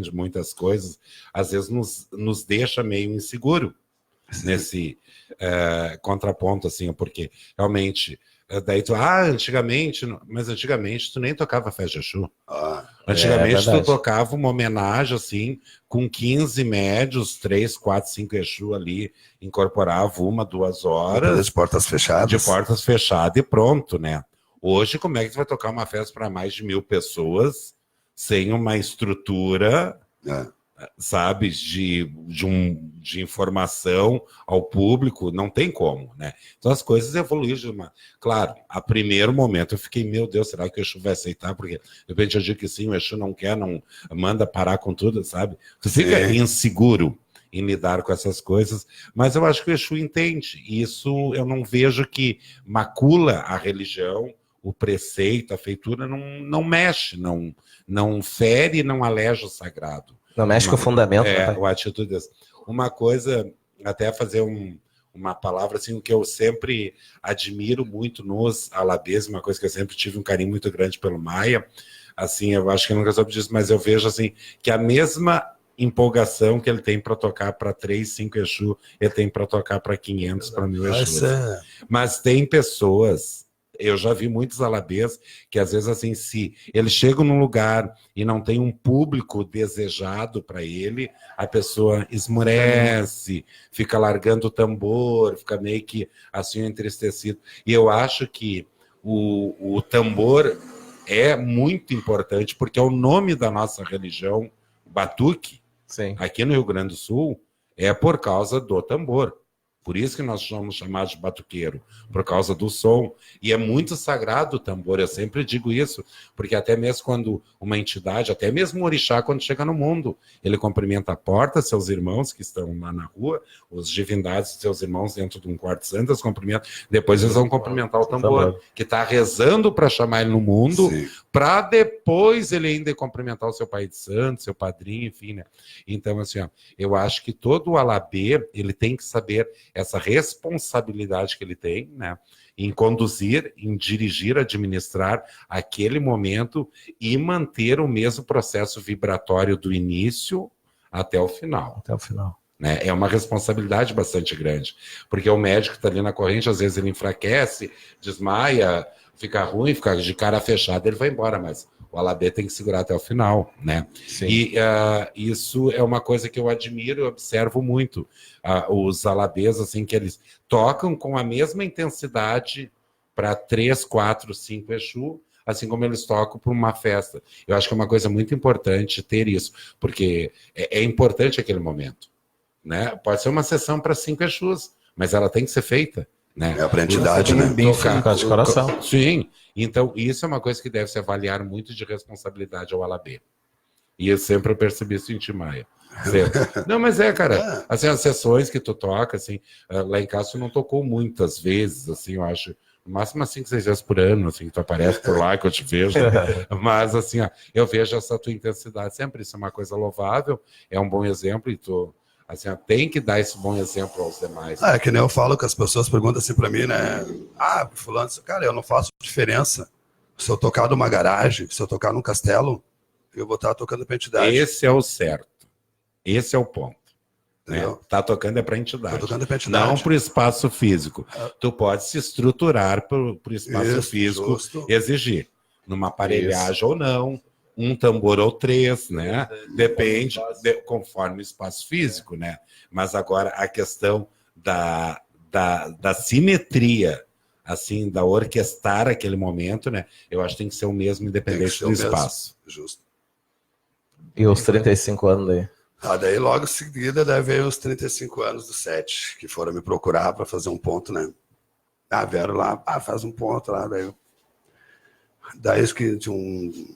de muitas coisas, às vezes nos deixa meio inseguro nesse contraponto, assim, porque realmente, daí tu, antigamente, mas antigamente tu nem tocava festa de Exu. Antigamente tu tocava uma homenagem, assim, com 15 médios, 3, 4, 5 Exu ali, incorporava 1, 2 horas. De portas fechadas. De portas fechadas e pronto, né? Hoje, como é que tu vai tocar uma festa para mais de 1.000 pessoas sem uma estrutura, sabe, de informação ao público? Não tem como, né? Então as coisas evoluíram. Claro, a primeiro momento eu fiquei, meu Deus, será que o Exu vai aceitar? Porque de repente eu digo que sim, o Exu não quer, não manda parar com tudo, sabe? Tu fica inseguro em lidar com essas coisas, mas eu acho que o Exu entende. Isso eu não vejo que macula a religião, o preceito, a feitura, não mexe, não fere, não aleja o sagrado. Não mexe com o fundamento. O atitude dessa. Uma coisa, até fazer uma palavra assim, o que eu sempre admiro muito nos alabês, uma coisa que eu sempre tive um carinho muito grande pelo Maia, assim, eu acho que eu nunca soube disso, mas eu vejo assim, que a mesma empolgação que ele tem para tocar para 3, 5 Exu, ele tem para tocar para 500, para 1.000 Exu. Mas tem pessoas, eu já vi muitos alabês, que às vezes assim, se eles chegam num lugar e não tem um público desejado para ele, a pessoa esmurece, fica largando o tambor, fica meio que assim entristecido. E eu acho que o tambor é muito importante, porque é o nome da nossa religião, batuque. Sim. Aqui no Rio Grande do Sul, é por causa do tambor. Por isso que nós somos chamados de batuqueiro, por causa do som. E é muito sagrado o tambor, eu sempre digo isso, porque até mesmo quando uma entidade, até mesmo o orixá, quando chega no mundo, ele cumprimenta a porta, seus irmãos que estão lá na rua, os divindades, seus irmãos dentro de um quarto santo, eles cumprimentam, depois eles vão cumprimentar o tambor, que está rezando para chamar ele no mundo, para depois ele ainda cumprimentar o seu pai de santo, seu padrinho, enfim, né? Então, assim, ó, eu acho que todo o alabê, ele tem que saber essa responsabilidade que ele tem, né, em conduzir, em dirigir, administrar aquele momento e manter o mesmo processo vibratório do início até o final. Até o final. Né? É uma responsabilidade bastante grande, porque o médico está ali na corrente, às vezes ele enfraquece, desmaia, fica ruim, fica de cara fechada, ele vai embora, mas o alabê tem que segurar até o final, né? Sim. E isso é uma coisa que eu admiro e observo muito. Os alabês, assim, que eles tocam com a mesma intensidade para 3, 4, 5 Exu, assim como eles tocam para uma festa. Eu acho que é uma coisa muito importante ter isso, porque é importante aquele momento, né? Pode ser uma sessão para 5 Exus, mas ela tem que ser feita, né? É para a entidade, né? Bem tocar de coração. Sim, então isso é uma coisa que deve se avaliar muito de responsabilidade ao alabê. E eu sempre percebi isso em Timaya. Não, mas cara, assim, as sessões que tu toca, assim, lá em casa tu não tocou muitas vezes, assim, eu acho, no máximo 5, 6 vezes por ano, assim, que tu aparece por lá, que eu te vejo, mas assim, eu vejo essa tua intensidade sempre, isso é uma coisa louvável, é um bom exemplo, e tu, assim, tem que dar esse bom exemplo aos demais. É que nem eu falo que as pessoas perguntam assim pra mim, né, fulano, cara, eu não faço diferença se eu tocar numa garagem, se eu tocar num castelo, eu vou estar tocando pra entidade. Esse é o certo. Esse é o ponto. Né? Tá tocando é para entidade. Tocando é pra entidade. Não para o espaço físico. Tu pode se estruturar para o espaço físico, exigir. Numa aparelhagem ou não, um tambor ou 3, né? Depende, conforme o espaço físico, né? Mas agora a questão da simetria, assim, da orquestrar aquele momento, né? Eu acho que tem que ser o mesmo, independente do espaço. Justo. E os 35 anos daí? Daí logo em seguida deve ver os 35 anos do set, que foram me procurar para fazer um ponto, né? Vieram lá, faz um ponto lá, daí isso que tinha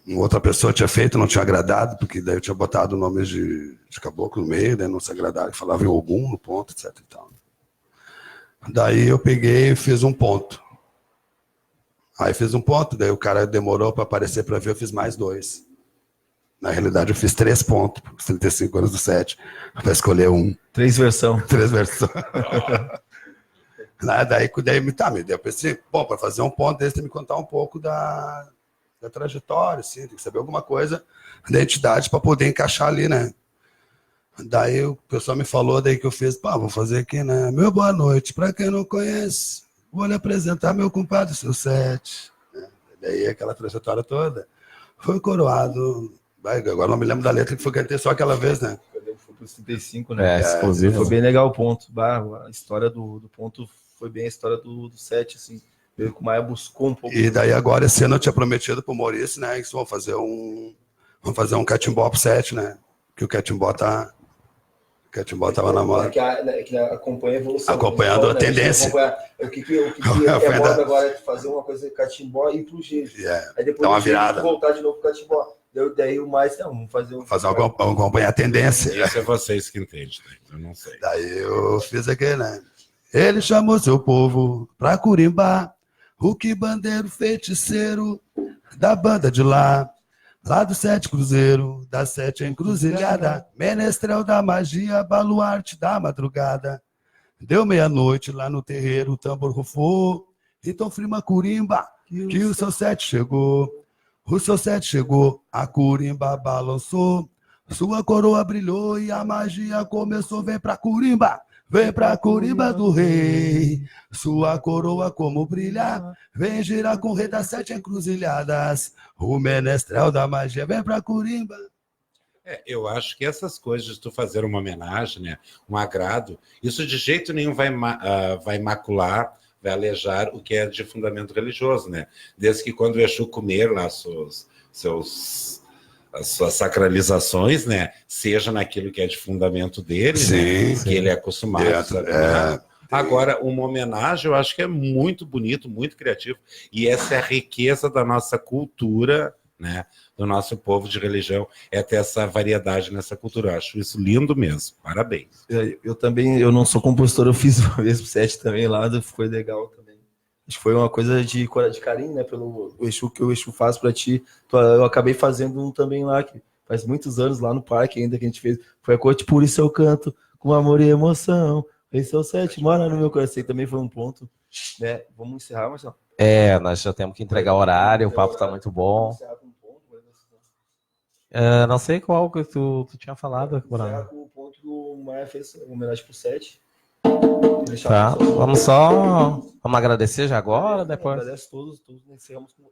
uma outra pessoa tinha feito, não tinha agradado, porque daí eu tinha botado nomes de caboclo no meio, daí não se agradaram, falava em algum no ponto, etc e tal. Daí eu peguei e fiz um ponto. Aí fiz um ponto, daí o cara demorou para aparecer para ver, eu fiz mais 2. Na realidade, eu fiz 3 pontos, os 35 anos do set, para escolher um. 3 versões. 3 versões. Daí eu pensei, bom, para fazer um ponto desse, tem que me contar um pouco da trajetória, assim, tem que saber alguma coisa da entidade para poder encaixar ali, né? Daí o pessoal me falou, daí que eu fiz, vou fazer aqui, né? Meu boa noite, para quem não conhece, vou lhe apresentar meu compadre, seu Sete. Daí aquela trajetória toda. Foi coroado. Agora não me lembro da letra que foi cantei só aquela vez, né? Foi para os 35, né? Exclusivo. Foi bem legal o ponto. A história do ponto foi bem a história do Sete, assim. Veio que o Maia buscou um pouco. E daí agora, esse ano eu tinha prometido pro Maurício, né? Que vão fazer um catimbó pro Sete, né? Que o catimbó tava na moda. Que acompanha a evolução. Acompanhando a tendência. O que é moda agora é fazer uma coisa de catimbó e ir pro gelo. Aí depois dá uma virada. Voltar de novo pro catimbó. Daí o mais, vamos fazer acompanhar a tendência. Isso é vocês que entendem, eu não sei. Daí eu fiz aquele, né? Ele chamou seu povo pra Corimba, o que bandeiro feiticeiro da banda de lá do 7 Cruzeiro, da 7 Encruzilhada, menestrel da magia, baluarte da madrugada. Deu meia-noite lá no terreiro, o tambor rufou, então firma Corimba, que o seu 7 chegou. O seu 7 chegou, a Corimba balançou, sua coroa brilhou e a magia começou. Vem pra Corimba do rei, sua coroa como brilha, vem girar com o rei das 7 encruzilhadas, o menestrel da magia, vem pra Corimba. Eu acho que essas coisas de tu fazer uma homenagem, né, um agrado, isso de jeito nenhum vai macular, vai alejar o que é de fundamento religioso, né? Desde que quando o Exu comer lá as suas sacralizações, né, seja naquilo que é de fundamento dele, sim, né, que ele é acostumado. Agora, uma homenagem eu acho que é muito bonito, muito criativo, e essa é a riqueza da nossa cultura, né, do nosso povo de religião, é ter essa variedade nessa cultura. Eu acho isso lindo mesmo. Parabéns. Eu não sou compositor, eu fiz o mesmo set também lá, foi legal também. Acho que foi uma coisa de carinho, né, pelo Exu, que o Exu faz para ti. Eu acabei fazendo um também lá, que faz muitos anos lá no parque ainda que a gente fez. Foi a corte por isso eu canto, com amor e emoção. Esse é o set, mora no meu coração. Também foi um ponto, né? Vamos encerrar, Marcelo? Nós já temos que entregar o horário, o papo tá muito bom. Não sei qual que tu tinha falado. Encerrar com o ponto que o Maia fez, homenagem pro set. Tá, vamos agradecer já agora, depois. Agradece todos, encerramos com o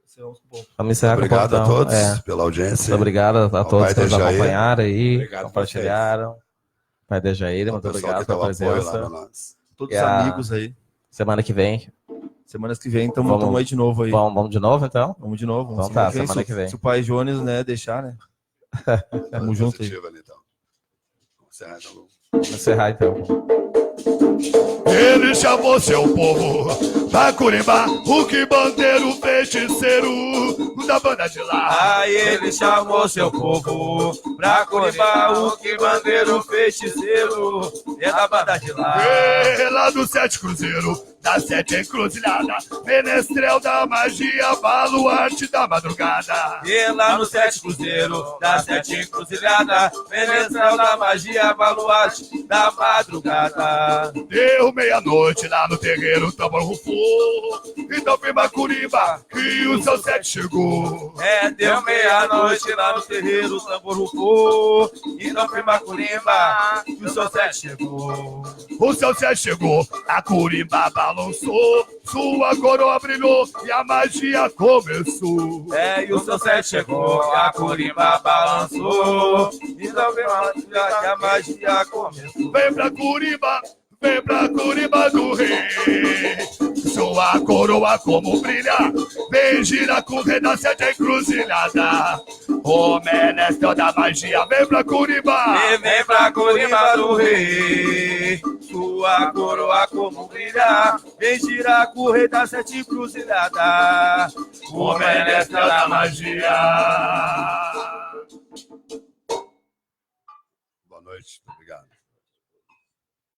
ponto. Vamos encerrar Obrigado com o a todos pela audiência. Muito obrigado a todos que nos acompanharam aí, obrigado, compartilharam. Pai de Jair, muito obrigado pela presença. Todos os amigos aí. Semana que vem. Semanas que vem, então vamos aí de novo aí. Vamos de novo, então? Vamos de novo. Então tá, semana que vem. Se o pai Jones, né, deixar, né? Tamo junto aí. Então. Vamos encerrar, então. Ele chamou seu povo pra Corimba, o que bandeiro feiticeiro da banda de lá. Ele chamou seu povo pra Corimba, o que bandeiro feiticeiro da banda de lá. Lá do 7 Cruzeiro, da 7 Encruzilhada, menestrel da magia, baluarte da madrugada. Lá no 7 Cruzeiro, da 7 Encruzilhada, menestrel da magia, baluarte da madrugada. Deu meia-noite lá no terreiro, o tambor rufou, então firma Corimba, que o seu 7 chegou. Deu meia-noite lá no terreiro, o tambor rufou, então firma Corimba, que o seu 7 chegou. O seu 7 chegou, a Corimba balançou, sua coroa brilhou e a magia começou. E o seu 7 chegou, a Corimba balançou, então firma que a magia começou. Vem pra Corimba, vem pra Curitiba do Rei. Sua coroa como brilha, vem gira com o rei da sete encruzilhada. O menestrel da magia, vem pra Curitiba. E vem pra Curitiba do Rei. Sua coroa como brilha, vem girar com o rei da sete encruzilhada. O menestrel da magia. Boa noite, obrigado.